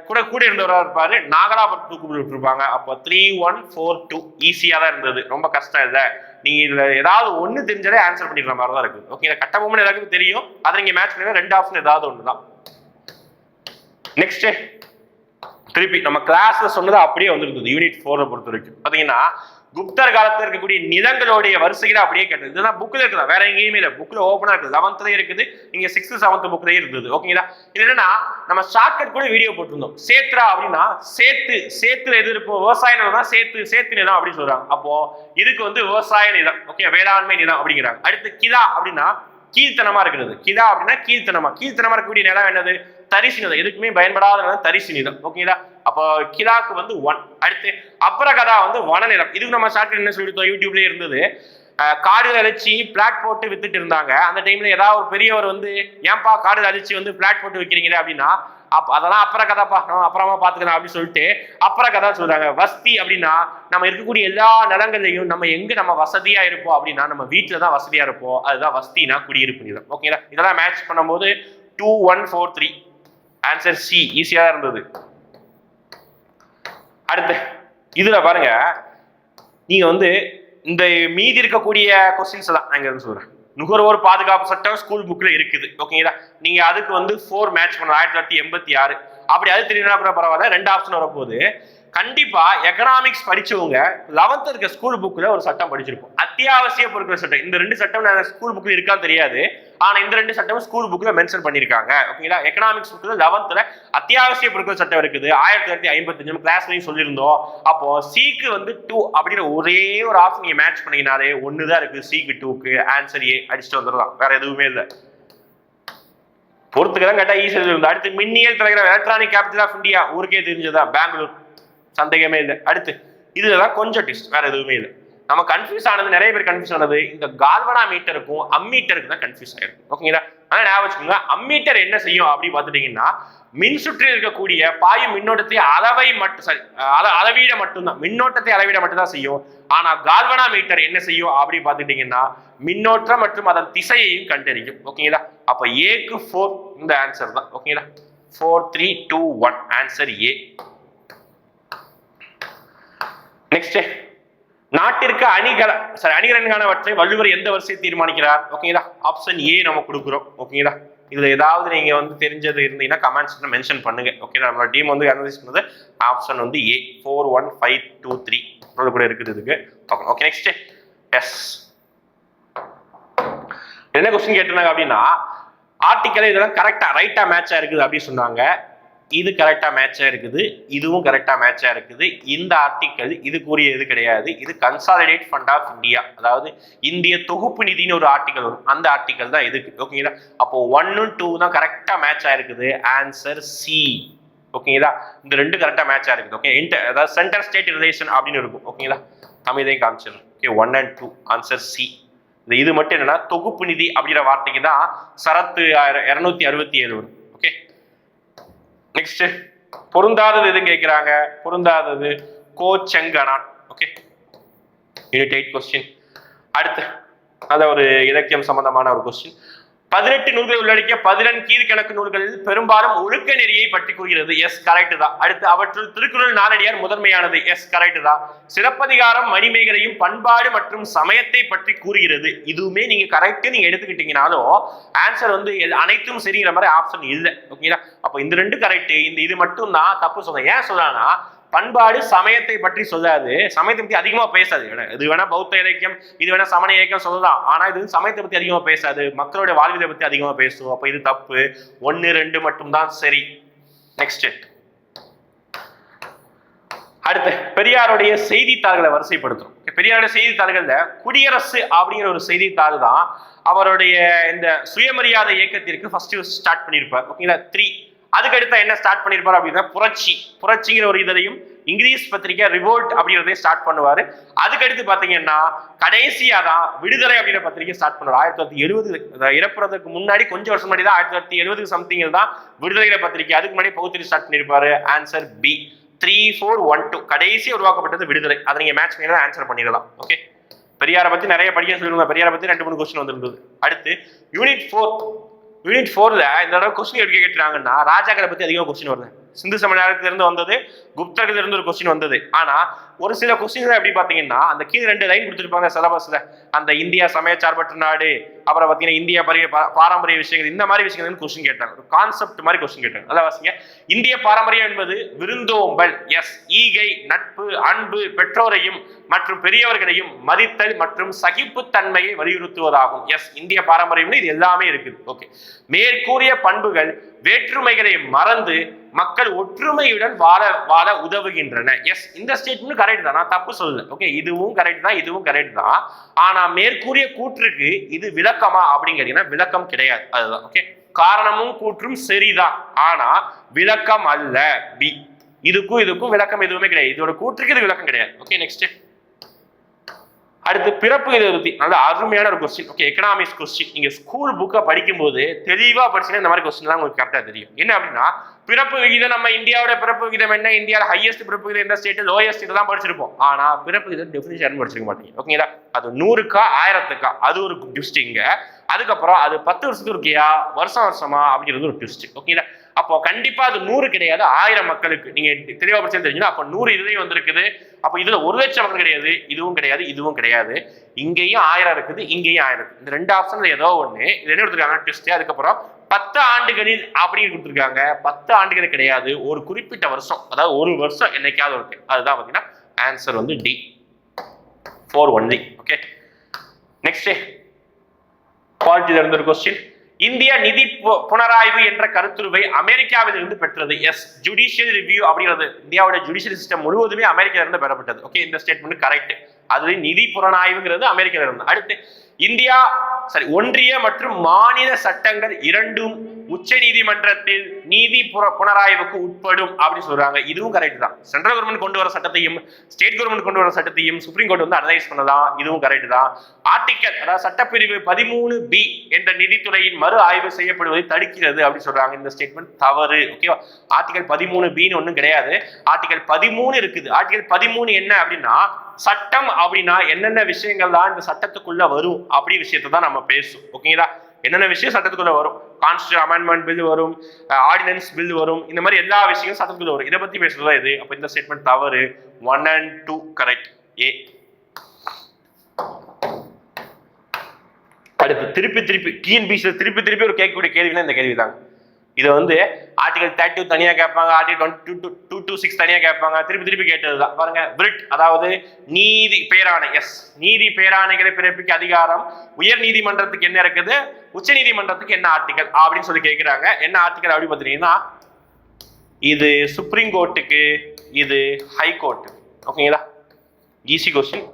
கூட இருந்தவராக இருப்பாரு, நாகலாபுரத்து தூக்கிட்டு இருப்பாங்க. அப்போ 3, 1, 4, 2 ஈஸியா தான் இருந்தது, ரொம்ப கஷ்டம் இல்லை. நீங்க இதுல ஏதாவது ஒண்ணு தெரிஞ்சாலே ஆன்சர் பண்ணிடுற மாதிரி தான் இருக்கு. ஓகே, கட்டபொம்மன் எல்லாருக்கும் தெரியும், அதை நீங்க மேட்ச் பண்ணி 2 ஆப்ஷன் ஏதாவது ஒண்ணுதான். நெக்ஸ்ட் திருப்பி நம்ம கிளாஸ்ல சொன்னது அப்படியே வந்துருக்குது. யூனிட் 4 பொறுத்த வரைக்கும் பாத்தீங்கன்னா குப்தர் காலத்துல இருக்கக்கூடிய நிலங்களுடைய வரிசைகளை அப்படியே கேட்டது. இதெல்லாம் புக்ல இருக்குதா, வேற எங்கேயுமே இல்லை, புக்ல ஓப்பனா இருக்குது, 11th இருக்குது, இங்க 6th 7th புக்லயே இருந்தது. ஓகேங்களா? இது என்னன்னா நம்ம ஷார்ட்கட் கூட வீடியோ போட்டிருந்தோம். சேத்ரா அப்படின்னா சேத்துல எது இருக்கும், விவசாய நிலம் தான் சேத்து நிலம் அப்படின்னு சொல்றாங்க. அப்போ இதுக்கு வந்து விவசாய நிலம், ஓகே, வேளாண்மை நிலம் அப்படிங்கிறாங்க. அடுத்து கிலா அப்படின்னா கீழ்த்தனமா இருக்கிறது. கிலா அப்படின்னா கீழ்த்தனமா இருக்கக்கூடிய நிலம் என்னது, தரிசு நிலம், எதுக்குமே பயன்படாத நிலம் தரிசு நிலம். ஓகேங்களா? அப்போ கிலாக்கு வந்து 1. அடுத்து அப்ரகதா வந்து வனநிலம். இதுக்கு நம்ம ஷார்ட்கட் என்ன சொல்லிட்டோம், யூடியூப்லயே இருந்தது. காடுகள் அழிச்சு பிளாட் போட்டு வித்துட்டு இருந்தாங்க. அந்த டைம்ல ஏதாவது ஒரு பெரியவர் வந்து ஏன்பா காடுகள் அழிச்சு வந்து பிளாட் போட்டு வைக்கிறீங்களே அப்படின்னா, அதெல்லாம் அப்புறக்கதாப்பா, நம்ம அப்புறமா பாத்துக்கலாம் அப்படின்னு சொல்லிட்டு அப்புறக்கதா சொல்றாங்க. வஸ்தி அப்படின்னா நம்ம இருக்கக்கூடிய எல்லா நிலங்களையும் நம்ம எங்க நம்ம வசதியா இருப்போம் அப்படின்னா நம்ம வீட்டுல தான் வசதியா இருப்போம், அதுதான் வஸ்தினா குடியிருப்பு நிலம். ஓகேங்களா? இதெல்லாம் மேட்ச் பண்ணும்போது 2 1 4 3 ஆன்சர் சி ஈஸியா இருந்தது. அடுத்து இதுல பாருங்க, நீங்க வந்து இந்த மீதி இருக்கக்கூடிய கொஸ்டின்ஸ் தான் நான் இங்க சொல்றேன். நுகர்வோர் பாதுகாப்பு சட்டம் ஸ்கூல் புக்ல இருக்குது. ஓகேங்களா? நீங்க அதுக்கு வந்து 4 மேட்ச் பண்ணலாம். 1986 அப்படி அது தெரியலனா கூட பரவாயில்ல, 2 ஆப்ஷன் வரப்போகுது. கண்டிப்பா எக்கனாமிக்ஸ் படிச்சவங்க 11th இருக்க ஸ்கூல் புக்ல ஒரு சட்டம் படிச்சிருப்போம், அத்தியாவசிய பொருட்கள் சட்டம். இந்த 2 சட்டம் ஸ்கூல் புக்ல இருக்கான்னு தெரியாது, ஆனா இந்த 2 சட்டம் ஸ்கூல் புக்ல மென்ஷன் பண்ணிருக்காங்க. ஓகேங்களா? எக்கனாமிக்ஸ் புக்ல 11th அத்தியாவசிய பொருட்கள் சட்டம் இருக்குது. 1955 கிளாஸ்லயும் சொல்லியிருந்தோம். அப்போ சிக்கு வந்து 2 அப்படிங்கிற ஒரே ஒரு ஆப்ஷன் நீங்க மேட்ச் பண்ணீங்கனாலே ஒண்ணுதான் இருக்கு, சிக்கு 2க்கு ஆன்சர் ஏ அடிச்சுட்டு வந்துடலாம், வேற எதுவுமே இல்லை. பொறுத்துக்கதான் கேட்டா ஈஸியா இருந்து. அடுத்து மின்னியல் தலைவர் எலக்ட்ரானிக் கேபிட்டல் ஆஃப் இந்தியா, ஊருக்கே தெரிஞ்சதா, பெங்களூர், சந்தேகமே இல்லை. அடுத்து இதுதான் கொஞ்சம் டிஸ்ட், வேற எதுவுமே இல்லை. நம்ம கன்ஃபியூஸ் ஆனது, நிறைய பேர் கன்ஃபியூஸ் ஆனது இந்த கால்வனா மீட்டருக்கும் அம்மீட்டருக்கு தான் கன்ஃபியூஸ் ஆயிருக்கும். ஓகேங்களா? ஆனா ஞாபகம் வச்சுக்கோங்க, அம்மீட்டர் என்ன செய்யும் அப்படி பார்த்துட்டீங்கன்னா மின் சுற்றில் இருக்கக்கூடிய பாயும் மின்னோட்டத்தை அளவீட மட்டும்தான், மின்னோட்டத்தை அளவீட மட்டும்தான் செய்யும். ஆனா கால்வனா மீட்டர் என்ன செய்யும் அப்படி பார்த்துட்டீங்கன்னா மின்னோட்டம் மற்றும் அதன் திசையையும் கண்டறியும். ஓகேங்களா? அப்ப ஏக்கு 4 இந்த ஆன்சர் தான். ஓகேங்களா? 4 3 2 1 ஆன்சர் ஏ. நெக்ஸ்ட், நாட்டிற்கு அணிகலன்கானவற்றை வள்ளுவர் எந்த வரிசையை தீர்மானிக்கிறார்? ஓகேங்களா? ஆப்ஷன் ஏ நம்ம கொடுக்குறோம். ஓகேங்களா? இதுல ஏதாவது நீங்க வந்து தெரிஞ்சது இருந்தீங்கன்னா கமெண்ட்ஸ்ல மென்ஷன் பண்ணுங்க. ஓகேங்களா? நம்ம டீம் வந்து அனலைஸ் பண்ணது ஆப்ஷன் வந்து ஏ 4 1 5 2 3 கூட இருக்குது இதுக்கு. Okay, next is. என்ன கொஸ்டின் கேட்டிருந்தாங்க அப்படின்னா, ஆர்டிக்கல் இதெல்லாம் கரெக்டா ரைட்டா மேட்சா இருக்குது அப்படின்னு சொன்னாங்க. இது கரெக்டா மேட்சா இருக்குது, இதுவும் கரெக்டா மேட்சா இருக்குது. இந்த ஆர்டிக்கல் இதுக்குரிய இது கிடையாது, இது கன்சாலிடேட் ஃபண்ட் ஆஃப் இந்தியா, அதாவது இந்திய தொகுப்பு நிதினு ஒரு ஆர்டிக்கல் வரும், அந்த ஆர்டிக்கல் தான் இதுக்கு. ஓகேங்களா? அப்போ 1 2 தான் கரெக்டா மேட்சா இருக்குது, ஆன்சர் சி. ஓகேங்களா? இந்த 2 கரெக்டா மேட்சா இருக்குது. ஓகே, அதாவது சென்டர் ஸ்டேட் ரிலேஷன் அப்படின்னு இருக்கும். ஓகேங்களா? தமிழையும் காமிச்சிடும். Okay, 1 and 2 answer C. இது மட்டும் என்னன்னா தொகுப்பு நிதி அப்படிங்கிற வார்த்தைக்கு தான் சரத்து 267 வரும். ஓகே, நெக்ஸ்ட் பொருந்தாதது எதுவும் கேட்கிறாங்க. பொருந்தாதது கோச்செங்கனான். Okay, unit 8 question. அடுத்து அத ஒரு இலக்கியம் சம்பந்தமான ஒரு கொஸ்டின். 18 நூல்களை உள்ளடக்கிய 11 கீழ்கணக்கு நூல்களில் பெரும்பாலும் ஒழுக்க நெறியை பற்றி கூறுகிறது. எஸ், கரெக்ட் தான். அடுத்து அவற்றுள் திருக்குறள் நாலடியார் முதன்மையானது. எஸ், கரெக்ட் தான். சிலப்பதிகாரம் மணிமேகலையும் பண்பாடு மற்றும் சமயத்தை பற்றி கூறுகிறது. இதுவுமே நீங்க கரெக்ட் நீங்க எடுத்துக்கிட்டீங்கனாலும் ஆன்சர் வந்து அனைத்தும் சரிங்கிற மாதிரி ஆப்ஷன் இல்லை. ஓகேங்களா? அப்போ இந்த 2 கரெக்ட், இந்த இது மட்டும் தான் தப்பு சொல்றேன். ஏன் சொல்றான்னா பண்பாடு சமயத்தை பற்றி சொல்லாது, சமயத்தை பத்தி அதிகமா பேசாது. இது வேணா பௌத்த இலக்கியம், இது வேணா சமண இலக்கியம் சொல்லலாம், ஆனா இது சமயத்தை பத்தி அதிகமா பேசாது, மக்களுடைய வாழ்வியலை பத்தி அதிகமா பேசும். அப்ப இது தப்பு. 1 2 மட்டும் தான் சரி. நெக்ஸ்ட், அடுத்து பெரியாருடைய செய்தித்தாள்களை வரிசைப்படுத்தும். பெரியாருடைய செய்தித்தாள்கள்ல குடியரசு அப்படிங்கிற ஒரு செய்தித்தாள் தான் அவருடைய இந்த சுயமரியாதை இயக்கத்திற்கு ஃபர்ஸ்ட் ஸ்டார்ட் பண்ணியிருப்பார். ஓகேங்களா? 3. அதுக்கு அடுத்த என்ன ஸ்டார்ட் பண்ணிருப்பாரு அப்படின்னா புரட்சிங்கிற ஒரு இதழையும் இங்கிலீஷ் பத்திரிகை ரிவோல்ட் அப்படிங்கிறதையும் ஸ்டார்ட் பண்ணுவாரு. அதுக்கு அடுத்து பாத்தீங்கன்னா கடைசியா தான் விடுதலை அப்படிங்கிற பத்திரிகை ஸ்டார்ட் பண்ணுவார். 1970 இறப்புறதுக்கு முன்னாடி கொஞ்சம் வருஷம் முன்னாடி தான் 1970 சம்திங் தான் விடுதலை பத்திரிகை. அதுக்கு முன்னாடி பகுத்தறி ஸ்டார்ட் பண்ணிருப்பாரு. ஆன்சர் பி 3 4 1 2 கடைசி உருவாக்கப்பட்டது விடுதலை. அதை நீங்க மேட்ச் பண்ணி ஆன்சர் பண்ணிடலாம். ஓகே, பெரியாரை பத்தி நிறைய படிக்க சொல்லுங்க. பெரியாரை பத்தி 2 3 கொஸ்டின் வந்திருந்தது. அடுத்து யூனிட் 4ல இந்த தடவை கொஸ்டின் எப்படி கேட்டுறாங்கன்னா ராஜாக்களை பத்தி அதிகமாக கொஸ்டின் வருது. சிந்து சமநாகத்திலிருந்து வந்தது, குப்தர்கள் இருந்து ஒரு கொஸ்டின் வந்தது. ஆனா ஒரு சில கொஸ்டின் எப்படி பாத்தீங்கன்னா அந்த கீழ் 2 லைன் கொடுத்துருப்பாங்க சிலபஸ்ல, அந்த இந்தியா சமயச்சார்பற்ற நாடு, அப்புறம் பாத்தீங்கன்னா இந்தியா பாரம்பரிய விஷயங்கள், இந்த மாதிரி விஷயங்கள் கொஸ்டின் கேட்டாங்க. ஒரு கான்செப்ட் மாதிரி கொஸ்டின் கேட்டாங்க. அதான் வாசிங்க. இந்திய பாரம்பரியம் என்பது விருந்தோம்பல், எஸ், ஈகை, நட்பு, அன்பு, பெற்றோரையும் மற்றும் பெரியவர்களையும் மதித்தல் மற்றும் சகிப்புத்தன்மையை வலியுறுத்துவதாகும். எஸ், இந்திய பாரம்பரியம் இது எல்லாமே இருக்குது. ஓகே, மேற்கூறிய பண்புகள் வேற்றுமைகளை மறந்து மக்கள் ஒற்றுமையுடன் வாழ உதவுகின்றன. எஸ், இந்த ஸ்டேட்மெண்ட் கரெக்ட் தான், நான் தப்பு சொல்லல. ஓகே, இதுவும் கரெக்ட் தான், இதுவும் கரெக்ட் தான். ஆனா மேற்கூறிய கூற்றுக்கு இது விளக்கமா அப்படின்னு கேட்டீங்கன்னா விளக்கம் கிடையாது. அதுதான். ஓகே, காரணமும் கூற்றும் சரிதான், ஆனா விளக்கம் அல்ல. பி, இதுக்கும் விளக்கம் எதுவுமே கிடையாது. இதோட கூற்றுக்கு இது விளக்கம் கிடையாது. Okay, next. அடுத்து பிறப்பு விகிதத்தை நல்ல அருமையான ஒரு கொஸ்டின். Okay, economics question. நீங்க ஸ்கூல் புக்கை படிக்கும்போது தெளிவா படிச்சீங்கன்னா இந்த மாதிரி கொஸ்டின் தான் உங்களுக்கு கரெக்டா தெரியும். என்ன அப்படின்னா, பிறப்பு விகிதம், நம்ம இந்தியாவோட பிறப்பு விகிதம் என்ன, இந்தியாவில் ஹையஸ்ட் பிறப்பு விகிதம் எந்த ஸ்டேட், லோயஸ்ட், இதெல்லாம் படிச்சிருப்போம். ஆனா பிறப்பு விகிதம் டெஃபினிஷன் படிச்சிருக்க மாட்டீங்க. ஓகேங்களா, அது 100க்கா 1000க்கா அது ஒரு ட்விஸ்டிங்க. அதுக்கப்புறம் அது 10 வருஷத்துக்கு இருக்கியா, வருஷமா அப்படிங்கிறது ஒரு ட்விஸ்ட். ஓகேங்களா, அப்போ கண்டிப்பா அது 100 கிடையாது, 1000 மக்களுக்கு. நீங்க தெளிவா படிச்சு தெரிஞ்சுன்னா அப்போ 100 இதுலயும் வந்திருக்குது. அப்போ இதுல 1 லட்சம் மக்கள் கிடையாது, இதுவும் கிடையாது, இதுவும் கிடையாது. இங்கேயும் 1000 இருக்குது, இங்கேயும் 1000 இருக்குது. இந்த 2 ஆப்ஷன்ல ஏதோ ஒண்ணு. இது என்ன கொடுத்துருக்காங்க, ட்விஸ்ட். அதுக்கப்புறம் 10 ஆண்டுகளில் அப்படின்னு கொடுத்துருக்காங்க. 10 ஆண்டுகள் கிடையாது, ஒரு குறிப்பிட்ட வருஷம், அதாவது ஒரு வருஷம் என்னைக்காவது இருக்கு. அதுதான் பாத்தீங்கன்னா ஆன்சர் வந்து டி 4 ஒன்லி. Okay, next. குவாலிட்டியில இருந்து ஒரு கொஸ்டின். இந்திய நிதி புனராய்வு என்ற கருத்துருவை அமெரிக்காவில் இருந்து பெற்றது. எஸ், ஜுடிஷியல் ரிவ்யூ அப்படிங்கிறது இந்தியாவோட ஜுடிஷியல் சிஸ்டம் முழுவதுமே அமெரிக்கால இருந்து பெறப்பட்டது. ஓகே, இந்த ஸ்டேட்மெண்ட் கரெக்ட். அது நிதி புலனாய்வுங்கிறது அமெரிக்கால இருந்து. அடுத்து, இந்தியா ஒன்றிய மற்றும் மாநில சட்டங்கள் இரண்டும் உச்ச நீதிமன்றத்தில் நீதி புனராய்வுக்கு உட்படும் அப்படின்னு சொல்றாங்க. இதுவும் கரெக்ட் தான். சென்ட்ரல் கவர்மெண்ட் கொண்டு வர சட்டத்தையும் ஸ்டேட் கவர்மெண்ட் கொண்டு வர சட்டத்தையும் சுப்ரீம் கோர்ட் வந்து அனலைஸ் பண்ணலாம். இதுவும் கரெக்ட் தான். ஆர்டிகல், அதாவது சட்டப்பிரிவு 13B என்ற நிதித்துறையின் மறு ஆய்வு செய்யப்படுவதை தடுக்கிறது அப்படின்னு சொல்றாங்க. இந்த ஸ்டேட்மெண்ட் தவறு. ஓகேவா, ஆர்டிகல் 13Bன்னு ஒன்றும் கிடையாது, ஆர்டிகல் 13 இருக்குது. ஆர்டிகல் 13 என்ன அப்படின்னா, சட்டம் அப்படின்னா என்னென்ன விஷயங்கள் தான் இந்த சட்டத்துக்குள்ள வரும் அப்படி விஷயத்தை தான் நம்ம பேசும். ஓகேங்களா, என்னென்ன விஷயம் சட்டத்துக்குள்ள வரும், கான்ஸ்டியூஷன் அமெண்ட்மெண்ட் பில் வரும், ஆர்டினன்ஸ் பில் வரும், இந்த மாதிரி எல்லா விஷயங்களும் சட்டத்துக்குள்ள வரும். இதை பத்தி பேசுறதா இது. அப்ப இந்த ஸ்டேட்மெண்ட் தவறு. 1 and 2 கரெக்ட். ஏ. அடுத்து திருப்பி டிஎன்பிசி திருப்பி ஒரு கேட்கக்கூடிய கேள்வினா இந்த கேள்விதாங்க. இது வந்து ஆர்டிகல் 32 தனியா கேட்பாங்க, ஆர்டிகல் 226 தனியா கேட்பாங்க. திருப்பி கேட்டதுதான் பாருங்க. பிரிட், அதாவது நீதி பேராணை. எஸ், நீதி பேராணைகளை பிறப்பிக்க அதிகாரம் உயர் நீதிமன்றத்துக்கு என்ன இருக்குது, உச்ச நீதிமன்றத்துக்கு என்ன ஆர்டிகல் அப்படின்னு சொல்லி கேட்கிறாங்க. என்ன ஆர்டிகல் அப்படி பார்த்தீங்கன்னா, இது சுப்ரீம் கோர்ட்டுக்கு, இது ஹை கோர்ட்டு. ஓகேங்களா, ஈஸி கொஸ்டின்,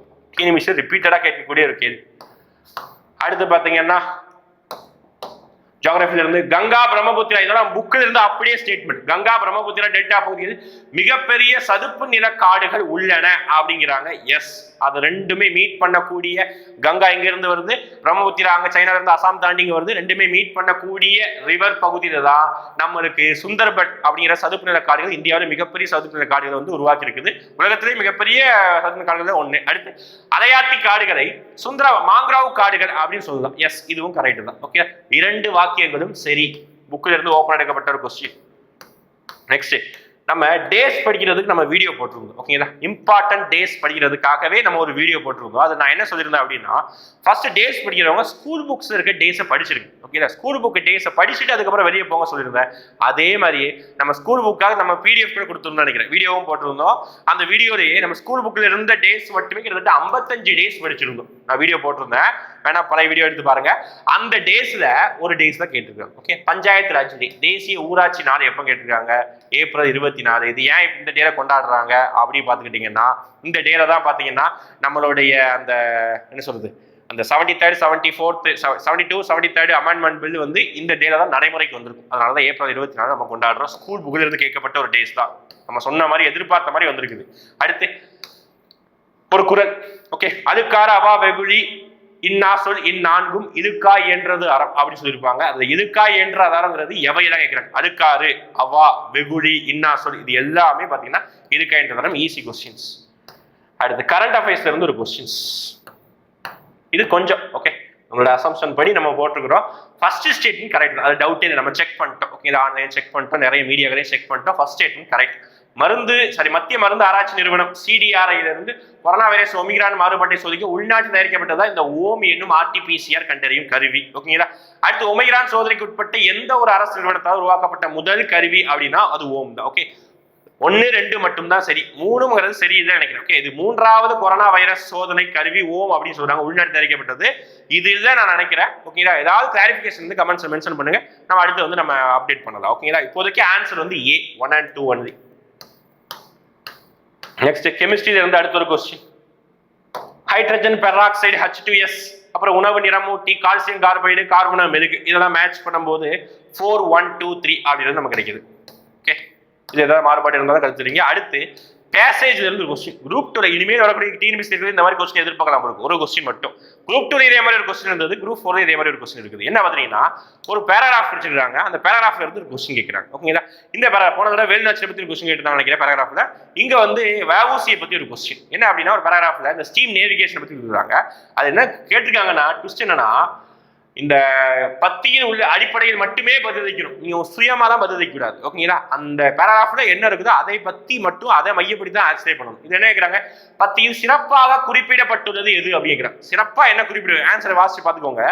நிமிஷம் ரிப்பீட்டடா கேட்கக்கூடிய ஒரு கேள்வி. அடுத்து பாத்தீங்கன்னா ஜியோகிராஃபில இருந்து கங்கா பிரம்மபுத்திரா, இதெல்லாம் புக்கில் இருந்து அப்படியே ஸ்டேட்மெண்ட். கங்கா பிரம்மபுத்திரா டெல்டா பகுதியில் மிகப்பெரிய சதுப்பு நில காடுகள் உள்ளன அப்படிங்கிறாங்க. எஸ், அது ரெண்டுமே மீட் பண்ணக்கூடிய, கங்கா எங்க இருந்து வருது, பிரம்மபுத்திரா அங்க சைனால இருந்து அசாம் தாண்டி வருது, ரெண்டுமே மீட் பண்ணக்கூடிய ரிவர் பகுதியில தான் நம்மளுக்கு சுந்தர்பன் அப்படிங்கிற சதுப்பு நில காடுகள், இந்தியாவில் மிகப்பெரிய சதுப்பு நில காடுகளை வந்து உருவாக்கி இருக்குது. உலகத்திலே மிகப்பெரிய சதுப்பு நில காடுகள் ஒண்ணு. அடுத்து அலையாத்தி காடுகளை மாங்க்ரோவ் காடுகள் அப்படின்னு சொல்லலாம். எஸ், இதுவும் கரெக்ட் தான். ஓகே, 2 வாக்கியங்களும் சரி. புக்கில் இருந்து ஓபன் எடுக்கப்பட்ட ஒரு கொஸ்டின். நெக்ஸ்ட், நம்ம டேஸ் படிக்கிறதுக்கு நம்ம வீடியோ போட்டிருந்தோம். ஓகேங்களா, இம்பார்ட்டன்ட் டேஸ் படிக்கிறதுக்காகவே நம்ம ஒரு வீடியோ போட்டிருந்தோம். அது நான் என்ன சொல்லியிருந்தேன் அப்படின்னா, ஃபர்ஸ்ட் டேஸ் படிக்கிறவங்க ஸ்கூல் புக்ஸ் இருக்க டேஸை படிச்சிருக்கு. ஓகேங்களா, ஸ்கூல் புக் டேஸை படிச்சுட்டு அதுக்கப்புறம் வெளியே போங்க சொல்லியிருந்தேன். அதே மாதிரியே நம்ம ஸ்கூல் புக்காக நம்ம பிடிஎஃப் கூட கொடுத்துருந்தோம் நினைக்கிறேன், வீடியோவும் போட்டிருந்தோம். அந்த வீடியோலேயே நம்ம ஸ்கூல் புக்கில் இருந்த டேஸ் மட்டுமே கிட்டத்தட்ட 55 டேஸ் படிச்சிருந்தோம். நான் வீடியோ போட்டிருந்தேன், வேணா பழைய வீடியோ எடுத்து பாருங்க. அந்த டேஸ்ல ஒரு டேஸ் தான் கேட்டிருக்காங்க. ஓகே, பஞ்சாயத்து ராஜ் டே, தேசிய ஊராட்சி நாள் எப்போ கேட்டிருக்காங்க, ஏப்ரல் 24. இது ஏன் இந்த டேல கொண்டாடுறாங்க அப்படி பார்த்துக்கிட்டீங்கன்னா, இந்த டேல தான் பார்த்தீங்கன்னா நம்மளுடைய அந்த என்ன சொல்றது, அந்த 73rd 74th 72 73rd amendment bill வந்து இந்த டேல தான் நடைமுறைக்கு வந்திருக்கும். அதனால தான் ஏப்ரல் 24 நம்ம கொண்டாடுறோம். ஸ்கூல் புக்ல இருந்து கேட்கப்பட்ட ஒரு டேஸ் தான், நம்ம சொன்ன மாதிரி எதிர்பார்த்த மாதிரி வந்திருக்குது. அடுத்து ஒரு குறள். ஓகே, அதுக்கார அவா வெகுழி இன்னா சொல் இந்நான்கும் இதுக்காய் என்றது அறம் அப்படின்னு சொல்லியிருப்பாங்க. அந்த இதுக்காய் என்ற அறம்ங்கிறது எவையெல்லாம் கேட்கிறாங்க, அதுக்காரு, அவா, வெகுழி, இன்னா சொல், இது எல்லாமே பாத்தீங்கன்னா இதுக்காய் என்ற அறம். Easy questions. அடுத்து கரண்ட் அஃபேர்ஸ்ல இருந்து ஒரு கொஸ்டின்ஸ். இது கொஞ்சம் ஓகே நம்மளோட அசம்ஷன் படி நம்ம போட்டுக்கிறோம். ஃபர்ஸ்ட் ஸ்டேட்மெண்ட் கரெக்ட், அது டவுட்டே இல்லை, நம்ம செக் பண்ணிட்டோம். ஓகே, ஆன்லைன் செக் பண்ணிட்டோம், நிறைய மீடியாக்களையும் செக் பண்ணிட்டோம். First statement correct. மத்திய மருந்து ஆராய்ச்சி நிறுவனம் CDRI கொரோனா வைரஸ் ஒமிக்ரான் மாறுபாட்டை சோதிக்க உள்நாட்டில் தயாரிக்கப்பட்டதா இந்த ஓம் என்னும் RT-PCR கண்டறியும் கருவி. ஓகேங்களா. அடுத்து ஒமிக்ரான் சோதனைக்கு உட்பட்ட எந்த ஒரு அரசு நிறுவனத்தால் உருவாக்கப்பட்ட முதல் கருவி அப்படின்னா அது ஓம் தான். ஓகே, 1, 2 மட்டும் தான் சரி, 3ங்கிறது சரி இல்லை நினைக்கிறேன். ஓகே, இது 3வது கொரோனா வைரஸ் சோதனை கருவி ஓம் அப்படின்னு சொல்றாங்க, உள்நாட்டு தயாரிக்கப்பட்டது. இது இல்லை நான் நினைக்கிறேன். ஓகேங்களா. ஏதாவது கிளாரிபிகேஷன் வந்து கமெண்ட்ஸ் மென்ஷன் பண்ணுங்க, நம்ம அடுத்து வந்து நம்ம அப்டேட் பண்ணலாம். ஓகேங்களா. இப்போதைக்கு ஆன்சர் வந்து A 1 and 2 ஒன்லி. நெக்ஸ்ட் கெமிஸ்ட்ரியில இருந்து அடுத்த ஒரு கொஸ்டின். ஹைட்ரஜன் பெராக்சைடு H2S, அப்புறம் உணவு நிறமூட்டி, கால்சியம் கார்பைடு, கார்பன மெழுகு, இதெல்லாம் மேட்ச் பண்ணும்போது 4 1 2 3 அப்படின்றது நமக்கு கிடைக்குது. ஓகே, இது ஏதாவது மாறுபாடு இருந்தாலும் கருத்துறீங்க. அடுத்து பேசேஜ்ல இருந்து கொஸ்டின். குரூப் 2 இனிமேல் வரக்கூடிய TNPSC இந்த மாதிரி கொஸ்டின் எதிர்பார்க்கலாம். ஒரு கொஸ்டின் மட்டும். குரூப் 2 இதே மாதிரி ஒரு கொஸ்டின் இருந்தது, குரூப் 4 இதே மாதிரி ஒரு கொஸ்டின் இருக்குது. என்ன பார்த்தீங்கன்னா, ஒரு பேராகிராஃப் படிச்சிருக்காங்க, அந்த பேராகிராஃப்ல இருந்து ஒரு கொஸ்டின் கேட்கறாங்க. ஓகேங்களா. இந்த பேராகிராஃப் போன தடவை வேலுநாச்சியை பத்தி ஒரு கொஸ்டின் கேட்டுதான் நினைக்கிறேன் பேராகிராஃப்ல. இங்க வந்து வஉசியை பத்தி ஒரு கொஸ்டின். என்ன அப்படின்னா, ஒரு பேராகிராஃப்ல இந்த ஸ்டீம் நேவிகேஷன் பத்தி சொல்றாங்க. அது என்ன கேட்டிருக்காங்கன்னா, ட்விஸ்ட் என்னன்னா, இந்த பத்தியின் உள்ள அடிப்படையில் மட்டுமே பதிலளிக்கணும், நீங்க சுயமா தான் பதிலளிக்கூடாது. ஓகேங்களா. அந்த பேராகிராஃப்ல என்ன இருக்குதோ அதை பத்தி மட்டும் அதை மையப்படுத்தி தான் ஆன்சர் பண்ணணும். இது என்ன கேட்கறாங்க, பத்தியில் சிறப்பாக குறிப்பிடப்பட்டுள்ளது எது அப்படிங்கிறாங்க. சிறப்பா என்ன குறிப்பிடு, ஆன்சரை வாசிச்சு பாத்துக்கோங்க.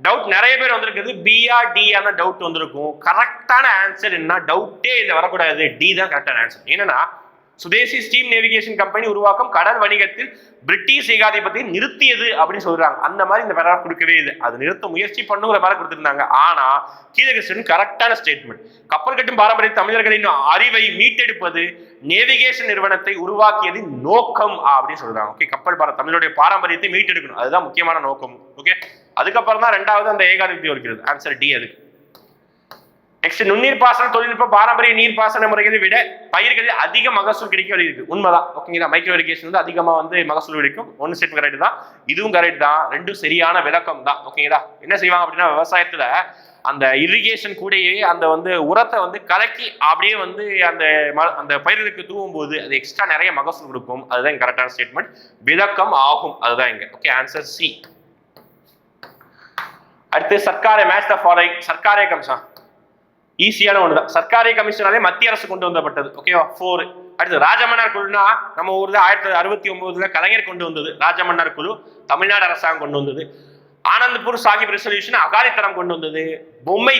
டவுட் நிறைய பேர் வந்திருக்குது, பிஆ டிஆன டவுட் வந்திருக்கும். கரெக்டான ஆன்சர் என்ன, டவுட்டே இல்லை, வரக்கூடாது, டி தான் கரெக்டான ஆன்சர். என்னன்னா, சுதேசி ஸ்டீம் நேவிகேஷன் கம்பெனி உருவாக்கம் கடல் வணிகத்தில் பிரிட்டிஷ் ஏகாதிபத்தியம் நிறுத்தியது அப்படின்னு சொல்றாங்க. அந்த மாதிரி இந்த பேராகிராஃப் கொடுக்கவே இல்லை, அது நிறுத்த முயற்சி பண்ணுங்கிற மாதிரி கொடுத்திருந்தாங்க. ஆனா கீழே கரெக்டான ஸ்டேட்மெண்ட். கப்பல் கட்டும் பாரம்பரிய தமிழர்களின் அறிவை மீட்டெடுப்பது நேவிகேஷன் நிறுவனத்தை உருவாக்கியதின் நோக்கம் அப்படின்னு சொல்றாங்க. ஓகே, தமிழுடைய பாரம்பரியத்தை மீட்டெடுக்கணும், அதுதான் முக்கியமான நோக்கம். ஓகே, அதுக்கப்புறம் தான் 2வது அந்த ஏகாதிபத்தியம் இருக்கிறது. ஆன்சர் டி அதுக்கு. நெக்ஸ்ட், நுண்ணீர் பாசன தொழில்நுட்ப பாரம்பரிய நீர்ப்பாசன முறைகளை விட பயிர்களில் அதிக மகசூல் கிடைக்க இருக்கு. உண்மைதான். ஓகேங்களா. மைக்ரோ இரிகேஷன் வந்து அதிகமா வந்து மகசூல் கிடைக்கும். ஒன்னு ஸ்டேட் கரெக்ட் தான், இதுவும் கரெக்ட் தான், ரெண்டும் சரியான விளக்கம் தான். ஓகேங்களா. என்ன செய்வாங்க அப்படின்னா, விவசாயத்துல அந்த இரிகேஷன் கூடயே அந்த வந்து உரத்தை வந்து கலக்கி அப்படியே வந்து அந்த பயிர்களுக்கு தூவும் போது அது எக்ஸ்ட்ரா நிறைய மகசூல் கொடுக்கும். அதுதான் கரெக்டான ஸ்டேட்மெண்ட், விளக்கம் ஆகும். அதுதான் இங்க. Okay, answer C. அடுத்து சர்க்காரை மேட்ச் த ஃபாலோயிங். சர்க்காரே கமிஷன் ஈஸியான ஒண்ணுதான். சர்க்காரி கமிஷனாலே மத்திய அரசு கொண்டு வந்தப்பட்டது. ஓகேவா. 4. அடுத்து ராஜமன்னார் குழுனா நம்ம ஊர்ல 1969 கலைஞர் கொண்டு வந்தது. ராஜமன்னார் குழு தமிழ்நாடு அரசாங்கம் கொண்டு வந்தது. ஆனந்த்பூர் சாஹிப் ரெசல்யூஷன் அகாலித்தனம் கொண்டு வந்தது. பொம்மை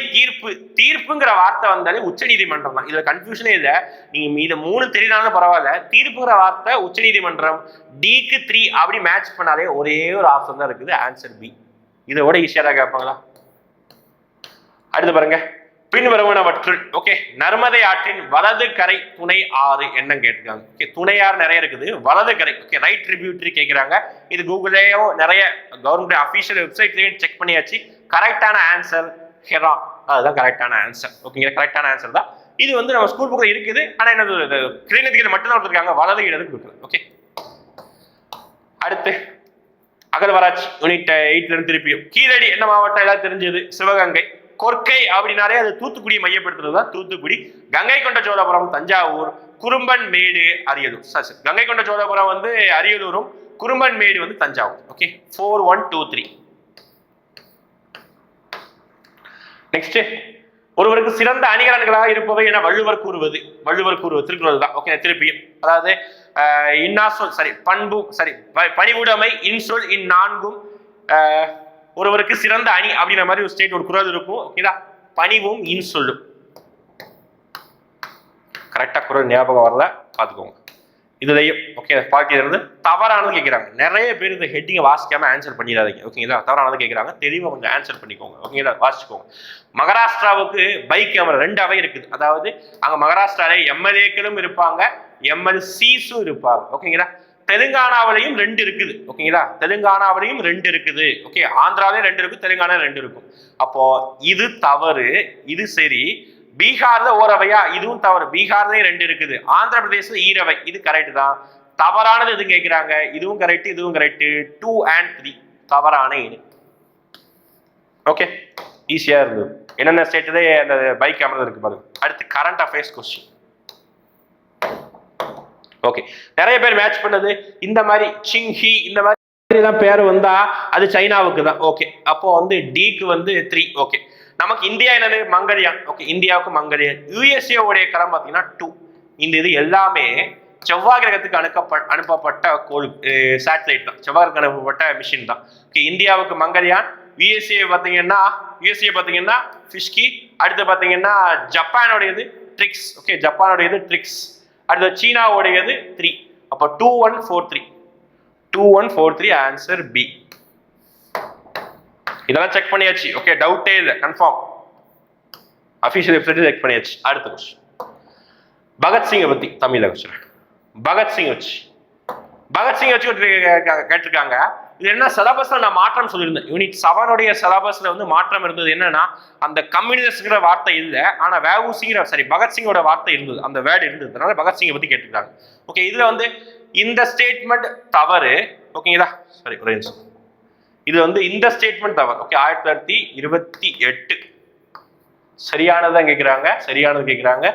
தீர்ப்புங்கிற வார்த்தை வந்தாலே உச்ச நீதிமன்றம் தான், இதுல கன்ஃபியூஷனே இல்லை. நீங்க இதை 3 தெரியாதாலும் பரவாயில்ல, தீர்ப்புங்கிற வார்த்தை உச்ச நீதிமன்றம். டிக்கு 3 அப்படி மேட்ச் பண்ணாலே ஒரே ஒரு ஆப்ஷன் தான் இருக்குது, ஆன்சர் பி. இதோட ஈஸியா கேட்பாங்களா. அடுத்து பாருங்க, பின்வருவனவற்றுள் ஓகே நர்மதை ஆற்றின் வலது கரை துணை ஆறு என்ன கேட்டிருக்காங்க. ஓகே, துணை ஆறு நிறைய இருக்குது, வலது கரை. ஓகே, ரைட் ட்ரிபியூட்டரி கேட்கிறாங்க. இது கூகுளையும் நிறைய கவர்மெண்ட் அஃபீஷியல் வெப்சைட்லயும் செக் பண்ணியாச்சு. கரெக்டான ஆன்சர் ஹெரா, அதுதான் கரெக்டான ஆன்சர். ஓகேங்க, கரெக்டான ஆன்சர் தான். இது வந்து நம்ம ஸ்கூல் புக்ல இருக்குது, ஆனா என்னது கிளிநதிகள் மட்டும்தான் கொடுத்துருக்காங்க, வலது இடத்துக்கு கொடுக்கல. ஓகே, அடுத்து அகழ்வாராய்ச்சி யூனிட் 8ல இருந்து திருப்பியும் கீழடி என்ன மாவட்டம் எல்லாம் தெரிஞ்சது, சிவகங்கை. கொற்கை அப்படின்னாலே அது தூத்துக்குடி மையப்படுத்துறது தான், தூத்துக்குடி. கங்கை கொண்ட சோழபுரம் தஞ்சாவூர், குறும்பன் மேடு அரியலூர். சரி, கங்கை கொண்ட சோழபுரம் வந்து அரியலூரும், குறும்பன் மேடு வந்து தஞ்சாவூர். ஓகே, 4 1 2 3. நெக்ஸ்ட், ஒருவருக்கு சிறந்த அணிகலன்களாக இருப்பவை என வள்ளுவர் கூறுவது. வள்ளுவர் கூறுவது திருக்குறள் தான். ஓகே, திருப்பியும் அதாவது இன்னாசொல் சரி பண்பு சரி பணிவுடைமை இன்சொல் இந்நான்கும் ஒருவருக்கு சிறந்த அணி அப்படின்ற மாதிரி ஒரு ஸ்டேட் ஒரு குறள் இருக்கும். ஓகேதா, பணிவும் இன்சொல்லும். கரெக்டா குறள் ஞாபகம் வரல, பாத்துக்கோங்க. இதுலயும் ஓகே பார்ட்டியில இருந்து தவறானது கேட்கிறாங்க. நிறைய பேர் இந்த ஹெட்டிங்கை வாசிக்காம ஆன்சர் பண்ணிடாதீங்க. ஓகேங்களா, தவறானது கேட்கிறாங்க, தெளிவா கொஞ்சம் ஆன்சர் பண்ணிக்கோங்க. ஓகேங்களா, வாசிச்சுக்கோங்க. மகாராஷ்டிராவுக்கு பைக் கேமரா 2 அவை இருக்குது. அதாவது அங்க மகாராஷ்டிரால எம்எல்ஏக்களும் இருப்பாங்க, எம்எல்சிஸும் இருப்பாங்க. ஓகேங்களா, தெலுங்கானாவிலையும் 2 இருக்குது. ஓகேங்களா, தெலுங்கானாவிலையும் 2 இருக்குது. ஓகே, ஆந்திராவிலையும் 2 இருக்கு, தெலுங்கானாவிலும் 2 இருக்கும். அப்போ இது தவறு, இது சரி. பீகார்ல ஓரவையா, இதுவும் தவறு. பீகார்லயும் 2 இருக்குது, ஆந்திர பிரதேசம் ஈரவை, இது கரெக்ட் தான். தவறானது எது கேட்கிறாங்க, இதுவும் கரெக்ட், இதுவும் கரெக்ட். 2 and 3 தவறான இது. ஓகே, ஈஸியா இருந்தது. என்னென்ன ஸ்டேட்ல அந்த பைக் கேமரா இருக்கு பாருங்க. அடுத்து கரண்ட் அஃபேர்ஸ் கொஸ்டின். ஓகே, நிறைய பேர் மேட்ச் பண்ணது இந்த மாதிரி சிங்ஹி இந்த மாதிரி பேர் வந்தா அது சைனாவுக்கு தான். ஓகே, அப்போ வந்து டிக்கு வந்து 3. ஓகே, நமக்கு இந்தியா என்னது மங்கள்யான். ஓகே, இந்தியாவுக்கு மங்கள்யான். யுஎஸ்ஏ உடைய கரம் பார்த்தீங்கன்னா 2. இந்த இது எல்லாமே செவ்வாய் கிரகத்துக்கு அனுப்பப்பட்ட கோள் சேட்டலைட் தான், செவ்வாய் கிரகத்துக்கு அனுப்பப்பட்ட மிஷின் தான். ஓகே, இந்தியாவுக்கு மங்கள்யான். யுஎஸ்ஏ பார்த்தீங்கன்னா ஃபிஷ்கி. அடுத்து பார்த்தீங்கன்னா ஜப்பானோடையது ட்ரிக்ஸ். ஓகே, ஜப்பானோடையது ட்ரிக்ஸ். அடுத்து சீனாவுடையது 3. அப்போ 2143. 2143 ஆன்சர் பி. இதெல்லாம் செக் பண்ணியாச்சு. ஓகே, டவுட்டே இல்லை, கன்ஃபார்ம். அஃபிஷியல் வெப்சைட் செக் பண்ணியாச்சு. அடுத்த கொஸ்டின் பகத்சிங்கை பத்தி தமிழ்ல கொஸ்டின். பகத்சிங் வச்சு கேட்டிருக்காங்க. இது என்ன சிலபஸ்ல நான் மாற்றம் சொல்லியிருந்தேன். யூனிட் 7 சிலபஸ்ல வந்து மாற்றம் இருந்தது. என்னன்னா அந்த கம்யூனிஸ்ட்ங்கிற வார்த்தை இல்லை, ஆனா பகத்சிங்கோட வார்த்தை இருந்தது, அந்த வேர்டு இருந்தது. அதனால பகத்சிங்கை பத்தி கேட்டிருக்காங்க. ஓகே, இதுல வந்து இந்த ஸ்டேட்மெண்ட் தவறு. ஓகேங்களா, சரி ஒரே நிமிஷம். இது வந்து இந்த ஸ்டேட்மெண்ட் தவறு. ஓகே, 1928 சரியானதான் கேட்கிறாங்க.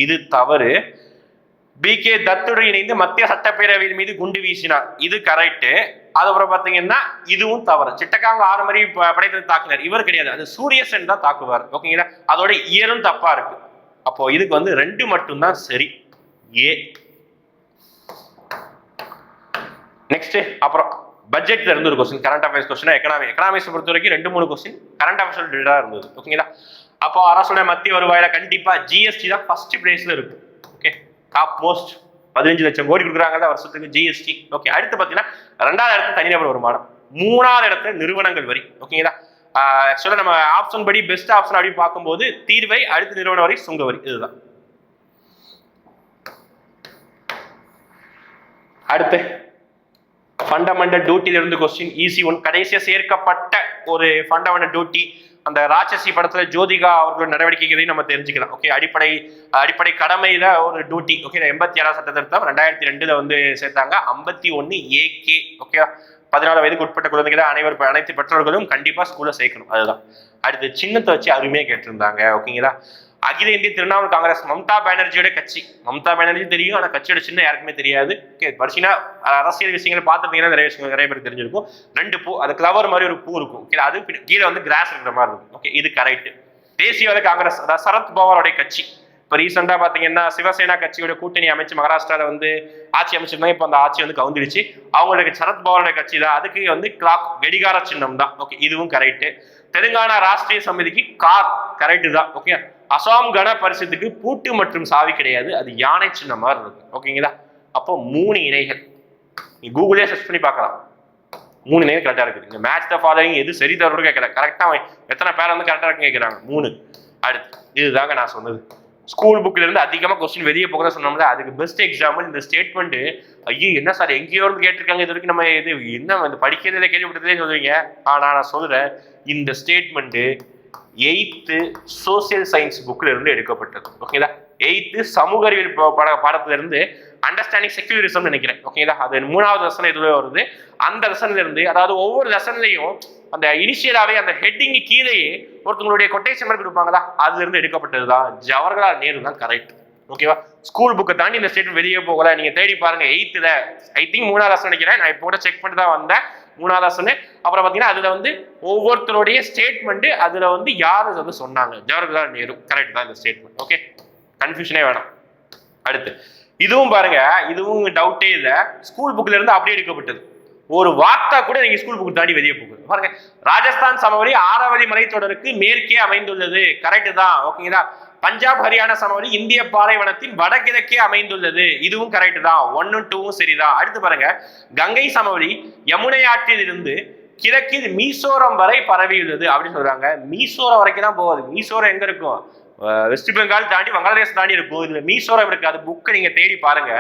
இது தவறு. பி.கே. தத்துடன் இணைந்து மத்திய சட்டப்பேரவையின் மீது குண்டு வீசினார், இது கரெக்ட். அதுக்கப்புறம் பாத்தீங்கன்னா இதுவும் தவறு. சிட்டகாங்க 6 மணி படைத்தது தாக்குனார், இவர் கிடையாது, அது சூரிய சென் தான் தாக்குவார். ஓகேங்களா, அதோட இயரும் தப்பா இருக்கு. அப்போ இதுக்கு வந்து 2 மட்டும்தான் சரி, ஏ. நெக்ஸ்ட் அப்புறம் பட்ஜெட்ல இருந்து ஒரு question, current affairs question. Economics பொறுத்த வரைக்கும் 2-3 கொஸ்டின் கரண்ட் அஃபேர்ஸ் ரிலேட்டடா இருந்தது. ஓகேங்களா, அப்போ அரசுடைய மத்திய வருவாயில கண்டிப்பா ஜிஎஸ்டி தான் ஃபர்ஸ்ட் பிளேஸ்ல இருக்கு. ஓகே, டாப் மோஸ்ட் 15 லட்சம் கோடி கொடுக்குறாங்க வருஷத்துக்கு ஜிஎஸ்டி. ஓகே, அடுத்து பாத்தீங்கன்னா 2வது இடத்துல தனிநபர் வருமானம், 3வது இடத்துல நிறுவனங்கள் வரி. ஓகேங்களா, ஆக்சுவலா நம்ம ஆப்ஷன் படி பெஸ்ட் ஆப்ஷன் அப்படி பார்க்கும்போது தீர்வை, அடுத்து நிறுவன வரி, சுங்க வரி, இதுதான். அடுத்து ஃபண்டமெண்டல் டியூட்டில இருந்து கொஸ்டின், ஈஸி ஒன். கடைசியா சேர்க்கப்பட்ட ஒரு ஃபண்டமெண்டல் டியூட்டி அந்த ராட்சசி படத்துல ஜோதிகா அவர்களோட நடவடிக்கைகளையும் நம்ம தெரிஞ்சுக்கலாம். ஓகே, அடிப்படை கடமையில ஒரு டியூட்டி. ஓகே, 87 சட்ட திருத்தம் 2002 வந்து சேர்த்தாங்க. 51 AK. ஓகே, 14 வயதுக்கு உட்பட்ட குழந்தைகளை அனைத்து பெற்றோர்களும் கண்டிப்பா ஸ்கூல்ல சேர்க்கணும், அதுதான். அடுத்து சின்னத்தை வச்சு அருமையா கேட்டிருந்தாங்க. ஓகேங்களா, அகில இந்திய திரிணாமுல் காங்கிரஸ் மம்தா பானர்ஜியோட கட்சி. மம்தா பானர்ஜி தெரியும், ஆனா கட்சியோட சின்ன யாருக்குமே தெரியாது. ஓகே, படிச்சுன்னா அரசியல் விஷயங்களை பார்த்துட்டீங்கன்னா நிறைய பேருக்கு தெரிஞ்சிருக்கும். 2 பூ, அது கிளவர் மாதிரி ஒரு பூ இருக்கும். ஓகே, அது கீழே வந்து கிராஸ் இருக்கிற மாதிரி இருக்கும். ஓகே, இது கரெக்ட். தேசியவாத காங்கிரஸ், அதாவது சரத் பவாரோட கட்சி. இப்போ ரீசெண்டா பாத்தீங்கன்னா சிவசேனா கட்சியோட கூட்டணி அமைச்சு மகாராஷ்டிரால வந்து ஆட்சி அமைச்சிருந்தாங்க. இப்போ அந்த ஆட்சி வந்து கவுந்துடுச்சு. அவங்களுக்கு சரத் பவாரோட கட்சி தான். அதுக்கு வந்து கிளாக், கடிகார சின்னம் தான். ஓகே, இதுவும் கரெக்ட். தெலுங்கானா ராஷ்டிரிய சமிதிக்கு கார், கரெக்ட் தான். ஓகே, அசாம் கன பரிசுத்துக்கு பூட்டு மற்றும் சாவி கிடையாது, அது யானை சின்ன மாதிரி இருக்கு. ஓகேங்களா, அப்போ 3 இணைகள் நீ கூகுளே சர்ச் பண்ணி பார்க்கலாம். 3 இணைகள் கரெக்டா இருக்குது. இந்த மேட்ச் த ஃபாலோயிங் எது சரி தவறு கேட்கல, கரெக்டா எத்தனை பேர் வந்து கரெக்டா இருக்கு கேட்கிறாங்க, 3. அடுத்து இதுதாங்க நான் சொன்னது. ஸ்கூல் புக்ல இருந்து அதிகமா கொஸ்டின் வெளியே போக சொன்னோம்ல, அதுக்கு பெஸ்ட் எக்ஸாம்பிள் இந்த ஸ்டேட்மெண்ட். ஐயோ என்ன சார் எங்கேயோ இருந்து கேட்டிருக்காங்க, இது வரைக்கும் நம்ம இது என்ன இந்த படிக்கிறதே கேள்விப்பட்டதே சொல்லுவீங்க. ஆனா நான் சொல்றேன், இந்த ஸ்டேட்மெண்ட் 8th சோசியல் சயின்ஸ் புக்ல இருந்து எடுக்கப்பட்டது. ஓகேங்களா, 8th சமூக அறிவியல் பாடத்துல இருந்து அண்டர்ஸ்டாண்டிங் செக்யூரிசம் நினைக்கிறேன். ஓகேங்களா, அது 3வது லெசன் இதுல வருது. அந்த லெசன்ல இருந்து, அதாவது ஒவ்வொரு லெசன்லையும் அந்த இனிஷியலாவே அந்த ஹெட்டிங் கீழேயே ஒருத்தவங்களுடைய கொட்டேஷன் மாதிரி கொடுப்பாங்களா, அதுல இருந்து எடுக்கப்பட்டதுதான். ஜவஹர்லால் நேரு தான் கரெக்ட். ஓகேவா, ஸ்கூல் புக்கை தாண்டி இந்த ஸ்டேட்மெண்ட் வெளியே போகல. நீங்க தேடி பாருங்க. 8th ஐ திங்க் 3வது லெசன் நினைக்கிறேன், நான் இப்போ கூட செக் பண்ணிட்டு தான் வந்தேன். 3வது லெசன். அப்புறம் பாத்தீங்கன்னா அதுல வந்து ஒவ்வொருத்தருடைய ஸ்டேட்மெண்ட், அதுல வந்து யாரு வந்து சொன்னாங்க, ஜவஹர்லால் நேரு கரெக்ட் தான் இந்த ஸ்டேட்மெண்ட். ஓகே, கன்ஃபியூஷனே வேணாம். அடுத்து இதுவும் பாருங்க, இதுவும் டவுட்டே இல்லை, ஸ்கூல் புக்ல இருந்து அப்படியே எடுக்கப்பட்டது. ஒரு வார்த்தை கூட நீங்க ஸ்கூல் புக் தாண்டி வெளியே போகுது பாருங்க. ராஜஸ்தான் சமவெளி ஆரவலி மலைத்தொடருக்கு மேற்கே அமைந்துள்ளது, கரெக்ட் தான். ஓகேங்களா, பஞ்சாப் ஹரியானா சமவெளி இந்திய பாலைவனத்தின் வடகிழக்கே அமைந்துள்ளது, இதுவும் கரெக்ட் தான். 1 2 சரிதான். அடுத்து பாருங்க, கங்கை சமவெளி யமுனை ஆற்றில் இருந்து கிழக்கில் மீசோரம் வரை பரவியுள்ளது அப்படின்னு சொல்றாங்க. மீசோரம் வரைக்கும் தான் போகுது. மீசோரம் எங்க இருக்கும்? வெஸ்ட் பெங்கால் தாண்டி வங்காளதேசம் தாண்டி இருக்கும். இதுல மீசோரம் இருக்கு, அது புக்கை நீங்க தேடி பாருங்க.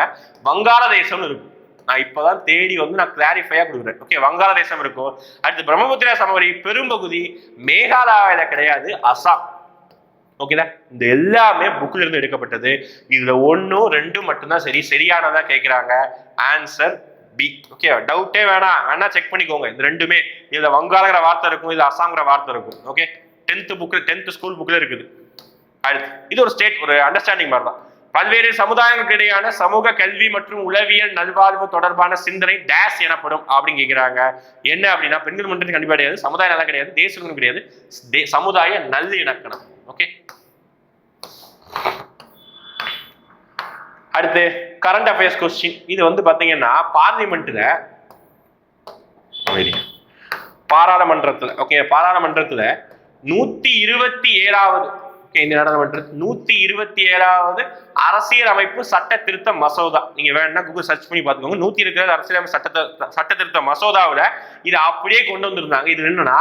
வங்காளதேசம் இருக்கும். நான் இப்பதான் தேடி வந்து நான் கிளாரிஃபையா கொடுக்குறேன். ஓகே, வங்காளதேசம் இருக்கும். அடுத்து பிரம்மபுத்திரா சமவெளி பெரும்பகுதி மேகாலயாவில கிடையாது, அசாம். ஓகேதா, இந்த எல்லாமே புக்ல இருந்து எடுக்கப்பட்டது. இதுல 1 2 மட்டும்தான் சரி. சரியானதா கேட்கிறாங்க. Answer B. ஓகே, டவுட்டே வேணா செக் பண்ணிக்கோங்க. இது 2மே, இதுல வங்காளங்கிற வார்த்தை இருக்கும், இதுல அசாம்ங்கிற வார்த்தை இருக்கும். ஓகே, 10th ஸ்கூல் புக்ல இருக்குது. அடுத்து இது ஒரு ஸ்டேட், ஒரு அண்டர்ஸ்டாண்டிங் மாதிரி தான். பல்வேறு சமுதாயங்களுக்கு இடையான சமூக கல்வி மற்றும் உளவியல் நல்வாழ்வு தொடர்பான சிந்தனை டேஸ் எனப்படும் அப்படின்னு கேட்கிறாங்க. என்ன அப்படின்னா பெண்கள் முன்னேற்றம் கண்டிப்பா கிடையாது, சமுதாய நலம் கிடையாது, தேச நலம் கிடையாது, சமுதாய நல்லிணக்கணம். ஓகே, அடுத்து கரண்ட் அஃபேர்ஸ் கொஸ்டின். இது வந்து பாத்தீங்கன்னா பாராளுமன்றத்துல ஓகே, பாராளுமன்றத்துல 127வது இந்த நாடாளுமன்றத்தில் 127வது அரசியல் அமைப்பு சட்ட திருத்த மசோதா. நீங்க வேணா கூகுள் சர்ச் பண்ணி பாத்துக்கோங்க. 120 அரசியல் சட்ட திருத்த மசோதாவில் இது அப்படியே கொண்டு வந்திருந்தாங்க. இது என்னன்னா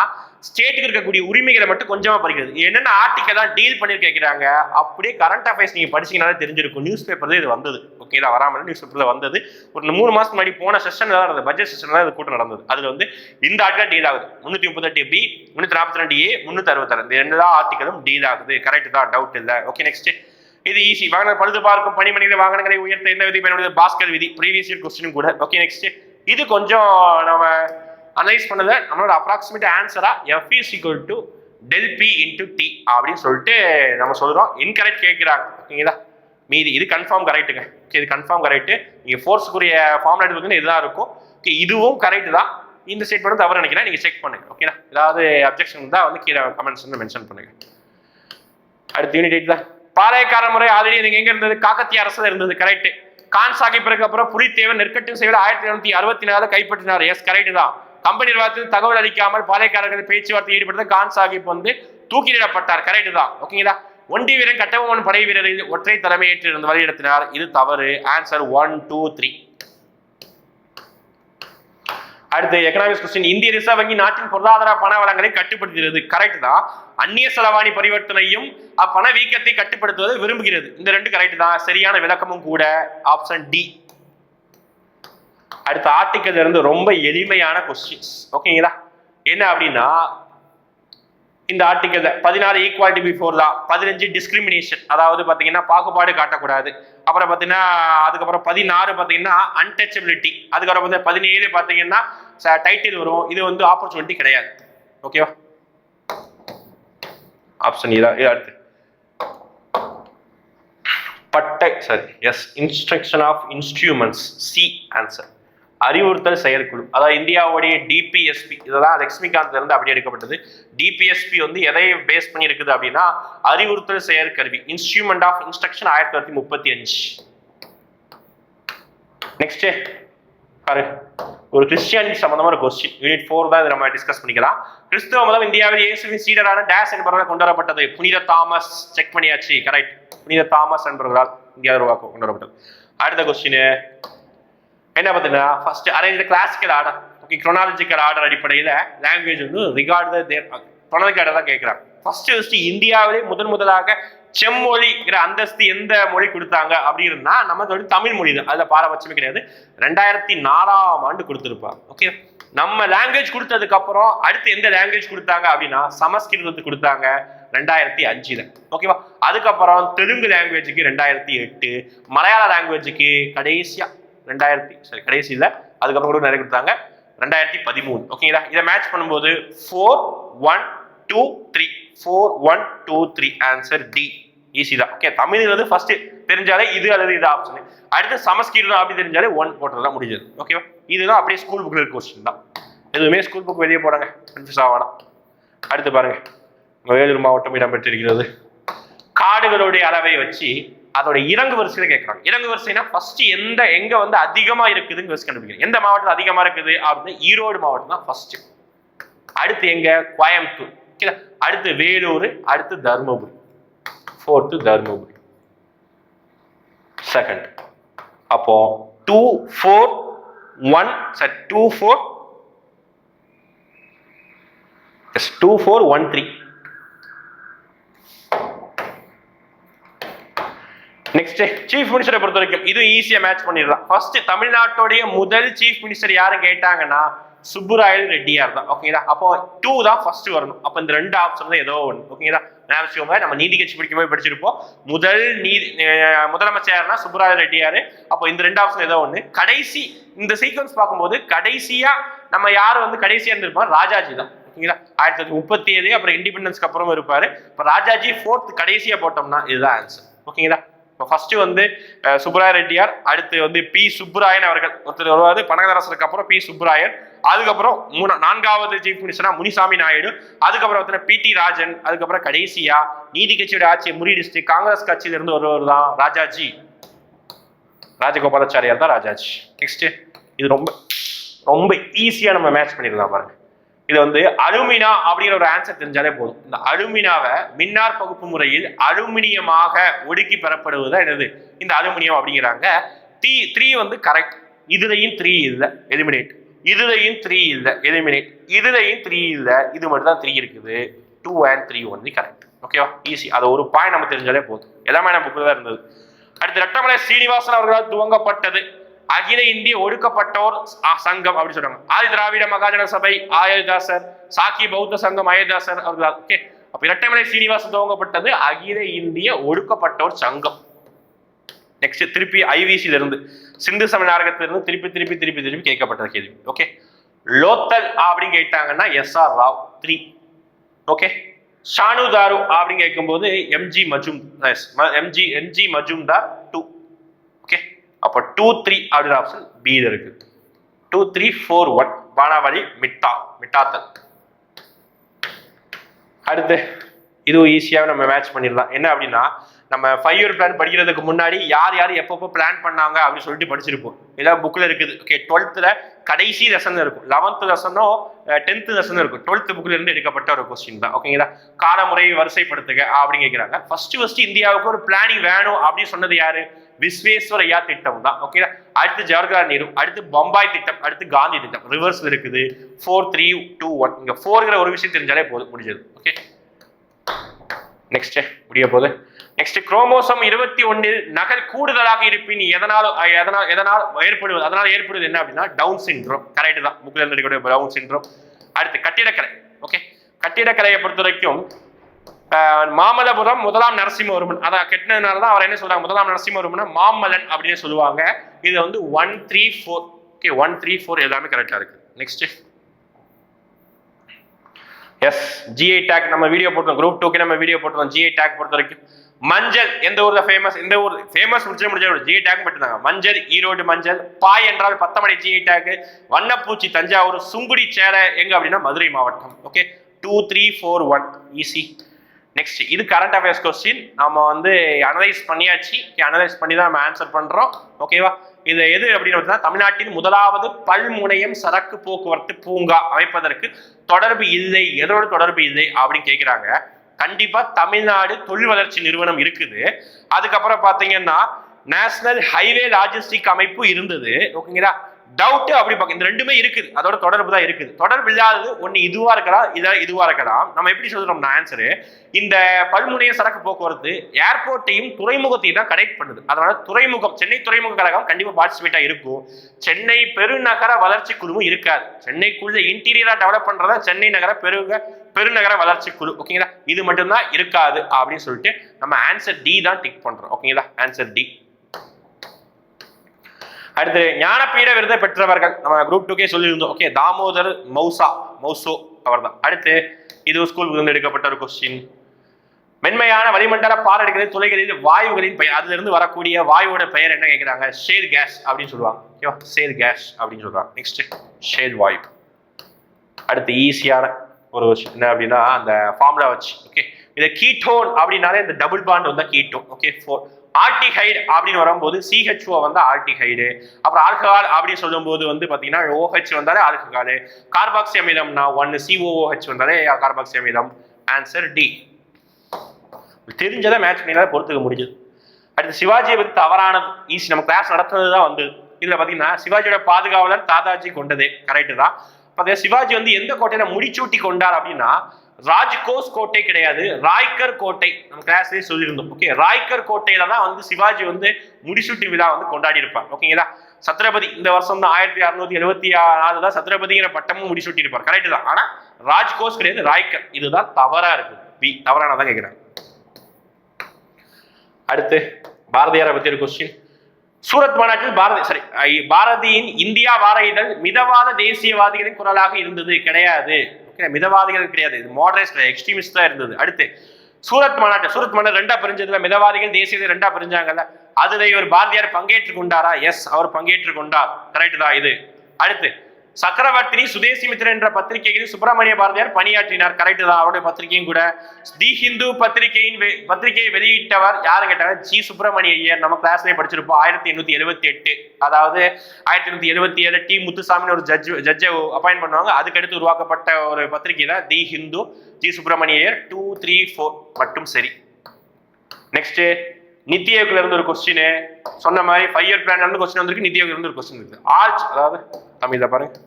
ஸ்டேட்டுக்கு இருக்கக்கூடிய உரிமைகளை மட்டும் கொஞ்சமா பறிக்கிறது. என்னென்ன ஆர்டிக்கல் தான் டீல் பண்ணி கேட்கிறாங்க. அப்படியே கரண்ட் அஃபேர்ஸ் நீங்க படிச்சீங்கன்னாலே தெரிஞ்சிருக்கும். நியூஸ் பேப்பர்ல இது வந்தது. ஓகே, தான் வராமல் நியூஸ் பேப்பர்ல வந்தது. ஒரு 3 மாசம் முன்னாடி போன செஷன் தான் நடந்தது, பட்ஜெட் செஷன் தான் இது கூட்டம் நடந்தது. அதுல வந்து இந்த ஆர்டிகல் டீல் ஆகுது. 338B, 342A, 366 இந்த எல்லா ஆர்டிகளும் டீல் ஆகுது. கரெக்ட் தான், டவுட் இல்லை. ஓகே, நெக்ஸ்ட் இது ஈஸி. வாகன பழுது பார்க்கும் பணி மனித வாகனங்களை உயர்த்த என்ன விதி பயன்படுது? பாஸ்கர் விதி. ப்ரீவியஸ் இயர் கொஸ்டின் கூட. ஓகே, நெக்ஸ்ட் இது கொஞ்சம் நம்ம அனலைஸ் பண்ணதை நம்மளோட approximate ஆன்சரா F is equal to del P into T அப்படின்னு சொல்லிட்டு நம்ம சொல்றோம். இன்கரெக்ட் கேட்கிறாங்க. ஓகேங்களா, மீதி இது கன்ஃபார்ம் கரெக்டுங்க. ஓகே, இது கன்ஃபார்ம் கரெக்ட். நீங்க ஃபோர்ஸ்க்குரிய ஃபார்முலா எடுத்துக்கிட்டு இதுதான் இருக்கும். ஓகே, இதுவும் கரெக்ட் தான். இந்த ஸ்டேட்மெண்ட் தவறு நினைக்கிறேன், நீங்க செக் பண்ணுங்க. ஓகேங்களா, ஏதாவது அப்ஜெக்ஷன் தான் வந்து கீழே கமெண்ட்ஸ் மென்ஷன் பண்ணுங்க. அடுத்த யூனிட் 8 தான். பாளையக்கார முறை ஆல்ரெடி நீங்க எங்க இருந்தது? காக்கத்திய அரசுல இருந்தது. கரெக்ட். கான் சாஹிப்பிற்கு அப்புறம் புலித்தேவன் நெற்கட்டும் செய்வது 1764 கைப்பற்றினார். எஸ், கரெக்ட் தான். கம்பெனி நிர்வாகத்தில் தகவல் அளிக்காமல் பாளையக்காரர்கள் பேச்சுவார்த்தை ஈடுபடுத்த கான் சாஹிப் வந்து தூக்கிலிடப்பட்டார். கரெக்ட் தான். ஓகேங்களா, ஒண்டி வீரன் கட்டபொம்மன் படை வீரரில் ஒற்றை தலைமையேற்று இருந்து வழிநடத்தினார். இது தவறு. ஆன்சர் 1, 2, 3. அடுத்து எக்கனாமிக்ஸ் கொஸ்டின். இந்திய ரிசர்வ் வங்கி நாட்டின் பொருளாதார பண வளங்களை கட்டுப்படுத்துகிறது. கரெக்ட் தான். அந்நிய செலவாணி பரிவர்த்தனையும் அப்பண வீக்கத்தை கட்டுப்படுத்துவதை விரும்புகிறது. இந்த ரெண்டு கரெக்ட் தான். சரியான விளக்கமும் கூட. Option D. அடுத்த ஆர்டிக்கல் இருந்து ரொம்ப எளிமையான கொஸ்டின்ஸ். ஓகேங்களா, என்ன அப்படின்னா இந்த article 14 equality before law, 15 discrimination, அதாவது பாத்தீங்கன்னா பாகுபாடு காட்டக்கூடாது. அப்புறம் பாத்தீங்கன்னா அதுக்கப்புறம் 16 பாத்தீங்கன்னா அன்டச்சபிலிட்டி, அதுக்கப்புறம் வந்து 17 பாத்தீங்கன்னா டைட்டில் வரும். இது வந்து ஆப்பர்ச்சுனிட்டி கிடையாது. ஓகேவா, ஆப்ஷன் இதான். அடுத்து பட்டை, சரி, yes, instruction of instruments, C answer. அறிவுறுத்தல் செயற்குழு, அதாவது இந்தியாவுடைய டிபிஎஸ்பி, இதெல்லாம் லட்சுமிகாந்த்ல இருந்து அப்படியே எடுக்கப்பட்டது. டிபிஎஸ்பி வந்து எதை பேஸ் பண்ணி இருக்குது அப்படின்னா அறிவுறுத்தல் செயற்கருவி, இன்ஸ்ட்ருமெண்ட் ஆஃப் இன்ஸ்ட்ரக்ஷன் 1935. நெக்ஸ்ட் பாரு, ஒரு கிறிஸ்டியானிட்டி சம்பந்தமான கொஸ்டின். யூனிட் 4 தான் இதை நம்ம டிஸ்கஸ் பண்ணிக்கலாம். கிறிஸ்துவ மதம் இந்தியாவில் இயேசுவின் சீடரான டேஸ் என்பவரால் கொண்டு வரப்பட்டது. புனித தாமஸ். செக் பண்ணியாச்சு. கரெக்ட், புனித தாமஸ் என்பவர்களால் இந்தியாவில் கொண்டு வரப்பட்டது. அடுத்த கொஸ்டின் என்ன பார்த்தீங்கன்னா first arrange classical order. Okay, chronological order அடிப்படையில் லாங்குவேஜ் வந்து ரிகார்ட் குரோனாலஜிக்கல் ஆர்டர் தான் கேட்குறாங்க. ஃபர்ஸ்ட் இந்தியாவிலே முதலாக செம்மொழிங்கிற அந்தஸ்து எந்த மொழி கொடுத்தாங்க அப்படின்னா நமக்கு வந்து தமிழ் மொழி தான். அதில் பாரபட்சமே கிடையாது. 2004ஆம் ஆண்டு கொடுத்துருப்பாங்க. ஓகே, நம்ம லாங்குவேஜ் கொடுத்ததுக்கு அப்புறம் அடுத்து எந்த லாங்குவேஜ் கொடுத்தாங்க அப்படின்னா சமஸ்கிருதத்துக்கு கொடுத்தாங்க 2005. ஓகேவா, அதுக்கப்புறம் தெலுங்கு லாங்குவேஜுக்கு 2008, மலையாள லாங்குவேஜுக்கு கடைசியா கடைசியில் அதுக்கப்புறம் கூட நிறைய கொடுத்தாங்க 2013. ஓகேங்களா, இதை மேட்ச் பண்ணும்போது 4, 1, 2, 3 4, 1, 2, 3 ஆன்சர் டி. ஈஸி தான். ஓகே, தமிழ் வந்து ஃபர்ஸ்ட் தெரிஞ்சாலே இது அல்லது இது ஆப்ஷன். அடுத்து சமஸ்கிருதம் அப்படி தெரிஞ்சாலே 1 போட்டதெல்லாம் முடிஞ்சது. ஓகேவா, இதுதான் அப்படியே ஸ்கூல் புக்ல இருக்க கொஸ்டின் தான். எதுவுமே ஸ்கூல் புக் வெளியே போடாங்க, கன்ஃபியூஸ் ஆகலாம். அடுத்து பாருங்க, வேலூர் மாவட்டம் இடம்பெற்றிருக்கிறது. காடுகளுடைய அளவை வச்சு அதோட இறங்கு வரிசையில கேட்கறாங்க. இறங்கு வரிசைனா ஃபர்ஸ்ட் எங்க வந்து அதிகமா இருக்குதுன்னு கண்டுபிடிக்கிறேன். எந்த மாவட்டத்தில் அதிகமா இருக்குது அப்படின்னு ஈரோடு மாவட்டம் தான் ஃபர்ஸ்ட். அடுத்து எங்க? கோயம்புத்தூர். அடுத்து வேலூர், அடுத்து தர்மபுரி, 4th தர்மபுரி, செகண்ட். அப்போ 2, 4, 1 2, 4 2, 4, 1, 3. நெக்ஸ்ட் சீஃப் மினிஸ்டரை பொறுத்த வரைக்கும் இது ஈஸியா மேட்ச் பண்ணிடலாம். ஃபர்ஸ்ட் தமிழ்நாட்டுடைய முதல் சீஃப் மினிஸ்டர் யாரும் கேட்டாங்கன்னா சுப்புராயல் ரெட்டியார் தான். ஓகேங்களா, அப்போ 2 தான் ஃபர்ஸ்ட் வரணும். அப்போ இந்த 2 ஆப்ஷன் தான் ஏதோ ஒன்று. ஓகேங்களா, நம்ம நீதி கட்சி படிக்கும் போது படிச்சிருப்போம். முதலமைச்சர் யாருன்னா சுப்புராயல் ரெட்டியார். அப்போ இந்த 2 ஆப்ஷன் ஏதோ ஒன்று. கடைசி இந்த சீக்வன்ஸ் பார்க்கும்போது கடைசியா நம்ம யார் வந்து கடைசியா இருந்திருப்போம்? ராஜாஜி தான். ஓகேங்களா, 1937 அப்புறம் இண்டிபெண்டன்ஸ்க்கு அப்புறம் இருப்பாரு. இப்போ ராஜாஜி 4th கடைசியா போட்டோம்னா இதுதான் ஆன்சர். ஓகேங்களா, இப்போ ஃபர்ஸ்ட் வந்து சுப்பராய ரெட்டியார், அடுத்து வந்து பி சுப்புராயன் அவர்கள் ஒருத்தர் வருவாரு, பனகதரசருக்கு அப்புறம் பி சுப்புராயன், அதுக்கப்புறம் நான்காவது சீஃப் மினிஸ்டரா முனிசாமி நாயுடு, அதுக்கப்புறம் வந்து பி.டி. ராஜன், அதுக்கப்புறம் கடைசியா நீதி கட்சியோட ஆட்சியை முறியடிச்சுட்டு காங்கிரஸ் கட்சியில இருந்து ஒருவர் தான் ராஜாஜி, ராஜகோபாலாச்சாரியார் தான் ராஜாஜி. நெக்ஸ்ட் இது ரொம்ப ரொம்ப ஈஸியா நம்ம மேட்ச் பண்ணிடலாம் பாருங்க. இது வந்து அலுமினா அப்படிங்கிற ஒரு ஆன்சர் தெரிஞ்சாலே போதும். இந்த அலுமினாவை மின்னார் பகுப்பு முறையில் அலுமினியமாக ஒடுக்கி பெறப்படுவதா என்னது இந்த அலுமினியம் அப்படிங்கிறாங்க. 3 வந்து கரெக்ட், இதுலையும் 3 இல்லை எலிமினேட், இதுலையும் 3 இல்லை எலிமினேட், இதுலையும் 3 இல்லை, இது மட்டும் தான் 3 இருக்குது. 2 and 3 ஒன்லி கரெக்ட். ஓகேவா, ஈஸி. அது ஒரு பாயிண்ட் நம்ம தெரிஞ்சாலே போதும், எல்லாமே நம்ம புக்கில் தான் இருந்தது. அடுத்து ரெட்டமலை சீனிவாசன் அவர்களால் துவங்கப்பட்டது அகில இந்திய ஒடுக்கப்பட்டோர் சங்கம் அப்படின்னு சொல்றாங்க. ஆதி திராவிட மகாஜன சபை அயோத்திதாசர், சாக்கி பௌத்த சங்கம் அயோத்திதாசர் அவர்களால். ஓகே, அப்ப இரட்டைமலை சீனிவாசன் துவங்கப்பட்டது அகில இந்திய ஒடுக்கப்பட்டோர் சங்கம். நெக்ஸ்ட் திருப்பி ஐவிசில இருந்து சிந்து சமய நாடகத்திலிருந்து திருப்பி திருப்பி திருப்பி திருப்பி கேட்கப்பட்ட கேள்வி. ஓகே, லோத்தல் அப்படின்னு கேட்டாங்கன்னா SR ராவ் 3. ஓகே, ஷானுதாரு அப்படின்னு கேட்கும்போது எம்ஜி மஜும்தார் 2. ஓகே, அப்போ 2, 3 அப்படின்ற ஆப்ஷன் பி இருக்கு. 2, 3, 4, 1 பானாவளி மிட்டாத்தல். அடுத்து இதுவும் ஈஸியாக நம்ம மேட்ச் பண்ணிடலாம். என்ன அப்படின்னா, நம்ம 5 இயர் பிளான் படிக்கிறதுக்கு முன்னாடி யார் யார் எப்பப்போ பிளான் பண்ணாங்க அப்படின்னு சொல்லிட்டு படிச்சிருப்போம். இதெல்லாம் புக்கில் இருக்குது. ஓகே, 12th கடைசி லெசன் இருக்கும், 11th லெசனோ 10th லெசன் இருக்கும். 12th புக்ல இருந்து எடுக்கப்பட்ட ஒரு கொஸ்டின் தான். ஓகேங்களா, காலமுறை வரிசைப்படுத்துக அப்படின்னு கேட்கிறாங்க. ஃபர்ஸ்ட் இந்தியாவுக்கு ஒரு பிளானிங் வேணும் அப்படின்னு சொன்னது யாரு? விஸ்வேஸ்வரையா திட்டம் தான். ஓகேங்களா, அடுத்து ஜவஹர்லால் நேரு, அடுத்து பம்பாய் திட்டம், அடுத்து காந்தி திட்டம். ரிவர்ஸ்ல இருக்குது. 4, 3, 2, 1. இங்க 4ங்கிற ஒரு விஷயம் தெரிஞ்சாலே போதும், முடிஞ்சது. ஓகே, நெக்ஸ்ட் முடிய போகுது. நெக்ஸ்ட் குரோமோசோம் 21 நகல் கூடுதலாக இருப்பின் எதனால் ஏற்படுவது, அதனால ஏற்படுவது என்ன அப்படின்னா டவுன் சிண்ட்ரோம். கரெக்ட் தான், புக்ல இருந்து எடுக்கக்கூடிய டவுன் சிண்ட்ரோம். அடுத்து கட்டிடக்கலை. ஓகே, கட்டிடக்கலையை பொறுத்த வரைக்கும் மாமல்லபுரம் முதலாம் நரசிம்மவர்மன் அதான் கெட்டினதுனால தான் அவர் என்ன சொல்றாங்க, முதலாம் நரசிம்மவர்மன் மாமல்லன் அப்படின்னு சொல்லுவாங்க. இது வந்து 1, 3, 4. ஓகே, 1, 3, 4 எல்லாமே கரெக்டா இருக்கு. நெக்ஸ்ட் எஸ் ஜிஐ டேக் நம்ம வீடியோ போட்டோம், குரூப் 2க்கு நம்ம வீடியோ போட்டோம். ஜிஐ டேக் பொறுத்த வரைக்கும் மஞ்சள் எந்த ஊர்ல ஃபேமஸ், இந்த ஊர் ஃபேமஸ் முடிச்ச ஜிஐ டேக் மட்டும்தாங்க. மஞ்சள் ஈரோடு மஞ்சள், பாய் என்றால் பத்தமடை ஜிஐ டேக், வண்ணப்பூச்சி தஞ்சாவூர், சுங்குடி சேர எங்க அப்படின்னா மதுரை மாவட்டம். Okay, 2, 3, 4, 1 easy. நெக்ஸ்ட் இது கரண்ட் அஃபேர்ஸ் கொஸ்டின். நம்ம வந்து அனலைஸ் பண்ணியாச்சு, அனலைஸ் பண்ணி தான் நம்ம ஆன்சர் பண்றோம். ஓகேவா, இது எது அப்படின்னு பார்த்தா தமிழ்நாட்டின் முதலாவது பல்முனையம் சரக்கு போக்குவரத்து பூங்கா அமைப்பதற்கு தொடர்பு இல்லை, எதோட தொடர்பு இல்லை அப்படின்னு கேட்கிறாங்க. கண்டிப்பா தமிழ்நாடு தொழில் வளர்ச்சி நிறுவனம் இருக்குது. அதுக்கப்புறம் பாத்தீங்கன்னா நேஷனல் ஹைவே லாஜிஸ்டிக் அமைப்பு இருந்தது. ஓகேங்களா, டவுட் அப்படி பார்க்க இந்த ரெண்டுமே இருக்குது, அதோட தொடர்பு தான் இருக்குது. தொடர்பு இல்லாதது ஒன்னு இதுவா இருக்கலாம், இதுவா இருக்கலாம். நம்ம எப்படி சொல்றோம்னா ஆன்சரு, இந்த பல்முனைய சரக்கு போக்குவரத்து ஏர்போர்ட்டையும் துறைமுகத்தையும் தான் கனெக்ட் பண்ணுது. அதனால துறைமுகம், சென்னை துறைமுக கழகம் கண்டிப்பா பார்ட்டிசிபேட்டா இருக்கும். சென்னை பெருநகர வளர்ச்சி குழுவும் இருக்காது. சென்னைக்குள்ள இன்டீரியரா டெவலப் பண்றதா சென்னை நகர பெருநகர வளர்ச்சி குழு. ஓகேங்களா, இது மட்டும்தான் இருக்காது அப்படின்னு சொல்லிட்டு நம்ம ஆன்சர் டி தான் டிக் பண்றோம். ஓகேங்களா, ஆன்சர் டி. அடுத்து ஞானபீட விருதை பெற்றவர்கள் நம்ம குரூப் 2கே சொல்லியிருந்தோம். ஓகே, தாமோதர் மௌசோ அவர் தான். அடுத்து இது ஸ்கூல் இருந்து எடுக்கப்பட்ட ஒரு கொஸ்டின். மென்மையான வளிமண்டல பாறைகளில் துளைகளில் வாயுகளின் பெயர், அதுல இருந்து வரக்கூடிய வாயுவோட பெயர் என்ன கேட்கிறாங்க? ஷேர் கேஸ் அப்படின்னு சொல்லுவாங்க. ஓகேவா, ஷேர் கேஸ் அப்படின்னு சொல்றாங்க. நெக்ஸ்ட் ஷேர் வாயு. அடுத்து ஈஸியான ஒரு என்ன அப்படின்னா அந்த ஃபார்முலா வச்சு. ஓகே, இதை கீட்டோன் அப்படின்னாலே இந்த டபுள் பாண்ட் வந்தா கீட்டோன். ஓகே, 4 ஆல்டிஹைடு அப்படின்னு வரும்போது CHO வந்து ஆல்டிஹைடு. அப்புறம் ஆல்கஹால் அப்படின்னு சொல்லும் போது வந்து பாத்தீங்கன்னா OH வந்தாலே ஆல்கஹாலு. கார்பாக்சி அமிலம்னா 1 COOH வந்தாலே கார்பாக்சி அமிலம். Answer D. தெரிஞ்சதை மேட்ச் பண்ணினா பொறுத்துக்க முடிஞ்சது. அடுத்து சிவாஜியை பத்தி தவறானது ஈஸி, நம்ம கிளாஸ் நடத்துனதுதான் வந்து இதுல பாத்தீங்கன்னா சிவாஜியோட பாதுகாவலர் தாதாஜி கொண்டதே கரெக்ட் தான். பார்த்தீங்கன்னா சிவாஜி வந்து எந்த கோட்டையில முடிச்சூட்டி கொண்டார் அப்படின்னா ராஜ்கோஸ் கோட்டை கிடையாது, ராய்கர் கோட்டை. நம்ம கிளாஸ்லயே சொல்லியிருந்தோம். ஓகே, ராய்கர் கோட்டையில தான் வந்து சிவாஜி வந்து முடிசூட்டி விழா வந்து கொண்டாடி இருப்பார். ஓகேங்களா, சத்ரபதி இந்த வருஷம் தான் 1674 தான் சத்ரபதிங்கிற பட்டமும் முடிசூட்டி இருப்பார். கரெக்ட் தான். ஆனா ராஜ்கோஸ் கிடையாது, ராய்கர். இதுதான் தவறா இருக்கு. பி தவறானதான் கேட்கிறேன். அடுத்து பாரதியாரை பத்தி ஒரு கொஸ்டின். சூரத் மாநாட்டில் பாரதியின் இந்தியா வார இதழ் மிதவாத தேசியவாதிகளின் குரலாக இருந்தது கிடையாது. மிதவாதிகள் கிடையாது, இது மாடரேட் எக்ஸ்ட்ரீமிஸ்ட் தான் இருந்தது. அடுத்து சூரத் மாநாடு ரெண்டா பிரிஞ்சதுல மிதவாதிகள் தேசியத்தை ரெண்டா பிரிஞ்சாங்கல்ல, அதுல இவர் பாரதியார் பங்கேற்றுக் கொண்டாரா? எஸ், அவர் பங்கேற்றுக் கொண்டார். கரெக்ட் தான் இது. அடுத்து சக்கரவர்த்தினி சுதேசிமித்திரன் என்ற பத்திரிகையில் சுப்பிரமணிய பாரதியார் பணியாற்றினார். கரெக்ட் தான், அவருடைய பத்திரிகையும் கூட. தி ஹிந்து பத்திரிகையை வெளியிட்டவர் யாரு கேட்டாங்க? ஜி சுப்பிரமணிய ஐயர். நம்ம கிளாஸ்லயே படிச்சிருப்போம். 1878, அதாவது 1877 டி முத்துசாமின்னு ஒரு ஜட்ஜை அப்பாயிண்ட் பண்ணுவாங்க. அதுக்கடுத்து உருவாக்கப்பட்ட ஒரு பத்திரிகை தான் தி ஹிந்து. ஜி சுப்பிரமணிய ஐயர். 2, 3, 4 மட்டும் சரி. நெக்ஸ்ட் நித்தி ஆயோக்ல இருந்து ஒரு கொஸ்டின் சொன்ன மாதிரி 5 இயர் பிளான் இருந்து கொஸ்டின் வந்திருக்கு. நித்தி ஆயோக்ல இருந்து ஒரு கொஸ்டின் இருக்கு. ஆர்ச், அதாவது தமிழ்ல பாருங்க,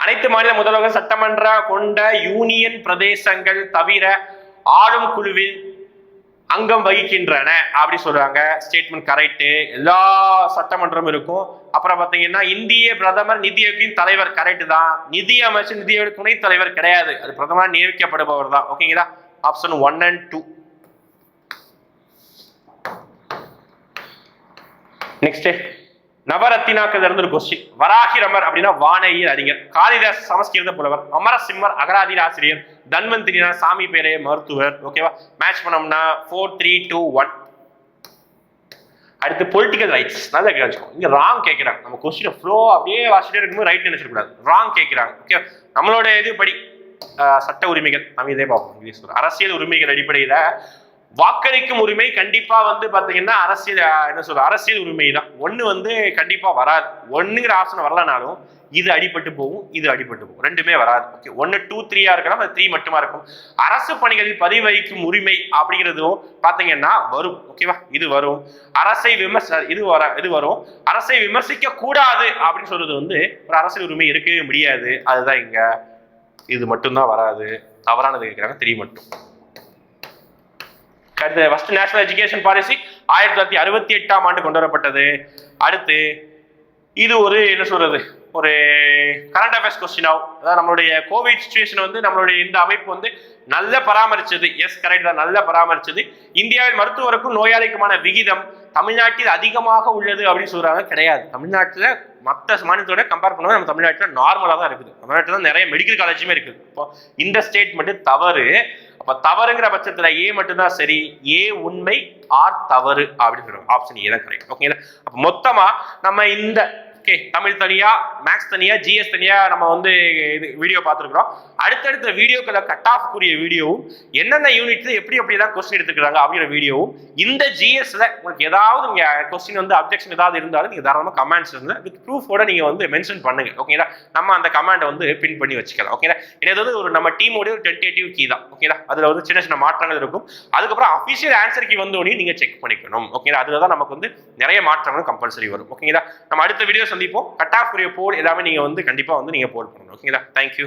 அனைத்து மாநில முதல்வர்கள் சட்டமன்ற கொண்ட யூனியன் பிரதேசங்கள் தவிர ஆளும் குழுவில் அங்கம் வகிக்கின்றன அப்படி சொல்றாங்க. Statement correct. எல்லா சட்டமன்றமும் இருக்கும். அப்புறம் பாத்தீங்கன்னா இந்திய பிரதமர் நிதி ஆயோக்கின் தலைவர். கரெக்ட் தான். நிதி அமைச்சர் நிதி ஆயோக் துணைத் தலைவர் கிடையாது, அது பிரதமர் நியமிக்கப்படுபவர் தான். ஓகேங்களா? Option 1 and 2. நெக்ஸ்ட் நவரத்தினாக்கள் இருந்து ஒரு கொஸ்டின். வராகிரமர் அப்படின்னா வானவியல் அறிஞர். காளிதாஸ் சமஸ்கிருத புலவர். அமரசிம்மர் அகராதியில் ஆசிரியர். தன்வந்திரினா சாமி பேரே மருத்துவர். ஓகேவா? மேட்ச் பண்ணோம்னா 4, 3, 2, 1. அடுத்து பொலிட்டிக்கல் ரைட்ஸ். நல்லா கேட்கும். இங்க ராங் கேட்கிறாங்க. நம்ம கொஸ்டின் ஃப்ளோ அப்படியே வாசிட்டே இருக்கும்போது ரைட் நினைச்சிடக்கூடாது. ராங் கேட்கிறாங்க. ஓகே, நம்மளோட இது படி சட்ட உரிமைகள் நம்ம இதே பார்ப்போம். அரசியல் உரிமைகள் அடிப்படையில வாக்களிக்கும் உரிமை கண்டிப்பா வந்து பாத்தீங்கன்னா அரசியல் உரிமை தான். ஒண்ணு கண்டிப்பா வராது. ஒண்ணுங்கிற ஆப்ஷன் வரலனாலும் இது அடிபட்டு போகும், இது அடிபட்டு போகும். ரெண்டுமே வராது. ஓகே, 1, 2, 3 இருக்கலாம், அது 3 மட்டுமா இருக்கும். அரசு பணிகளில் பதிவு வகிக்கும் உரிமை அப்படிங்கிறதும் பாத்தீங்கன்னா வரும். ஓகேவா? இது வரும். அரசை இது வரும். அரசை விமர்சிக்க கூடாது அப்படின்னு சொல்றது ஒரு அரசியல் உரிமை இருக்கவே முடியாது. அதுதான் இங்க. இது மட்டும்தான் வராது. தவறானது கேட்கிறாங்க. 3 மட்டும். ஃபர்ஸ்ட் நேஷனல் எஜுகேஷன் பாலிசி 1968ஆம் ஆண்டு கொண்டு வரப்பட்டது. அடுத்து இது ஒரு கரண்ட் அஃபேர்ஸ் கொஸ்டின் ஆகும். அதாவது நம்மளுடைய கோவிட் சிச்சுவேஷன் நம்மளுடைய இந்த அமைப்பு நல்ல பராமரிச்சது. எஸ், கரெக்ட் தான், நல்ல பராமரிச்சது. இந்தியாவில் மருத்துவருக்கும் நோயாளிக்குமான விகிதம் தமிழ்நாட்டில் அதிகமாக உள்ளது அப்படின்னு சொல்றாங்க. கிடையாது. தமிழ்நாட்டில் மற்ற மாநிலத்தோட கம்பேர் பண்ணும்போது நம்ம தமிழ்நாட்டில் நார்மலாக தான் இருக்குது. தமிழ்நாட்டில் தான் நிறைய மெடிக்கல் காலேஜுமே இருக்குது. இப்போ இந்த ஸ்டேட் மட்டும் தவறு. அப்ப தவறுங்கிற பட்சத்துல ஏ மட்டும்தான் சரி. ஏ உண்மை, ஆர் தவறு அப்படின்னு சொல்றாங்க. ஆப்ஷன் ஏ தான் கரெக்ட். ஓகேங்களா? அப்ப மொத்தமா நம்ம இந்த தமிழ் தனியா, மேக்ஸ் தனியா, ஜிஎஸ் தனியா நம்ம இது வீடியோ பார்த்துருக்கிறோம். அடுத்தடுத்த வீடியோக்களை கட் ஆஃப் கூடிய வீடியோவும் என்னென்ன யூனிட்ல எப்படிலாம் கொஸ்டின் எடுத்துக்கிறாங்க அப்படிங்கிற வீடியோவும் இந்த ஜிஎஸ்ல உங்களுக்கு ஏதாவது நீங்க கொஸ்டின் அப்ஜெக்ஷன் ஏதாவது இருந்தாலும் நீங்க தாராளமா கமெண்ட்ஸ் வித் ப்ரூஃபோட நீங்க மென்ஷன் பண்ணுங்க. ஓகேங்களா? நம்ம அந்த கமெண்ட் பின் பண்ணி வச்சுக்கலாம். ஓகேங்களா? இது ஒரு நம்ம டீமோட ஒரு டென்டேட்டிவ் கீ தான். ஓகேங்களா? அதுல சின்ன சின்ன மாற்றங்கள் இருக்கும். அதுக்கப்புறம் அபிஷியல் ஆன்சர் கீ வந்தோடனே நீங்க செக் பண்ணிக்கணும். ஓகேங்களா? அதுலதான் நமக்கு நிறைய மாற்றங்களும் கம்பல்சரி வரும். ஓகேங்களா? நம்ம அடுத்த வீடியோ சந்திப்போம். கட் ஆஃப் போல் எல்லாமே நீங்க கண்டிப்பா நீங்க போல் பண்ணணும். ஓகேங்களா? தேங்க்யூ.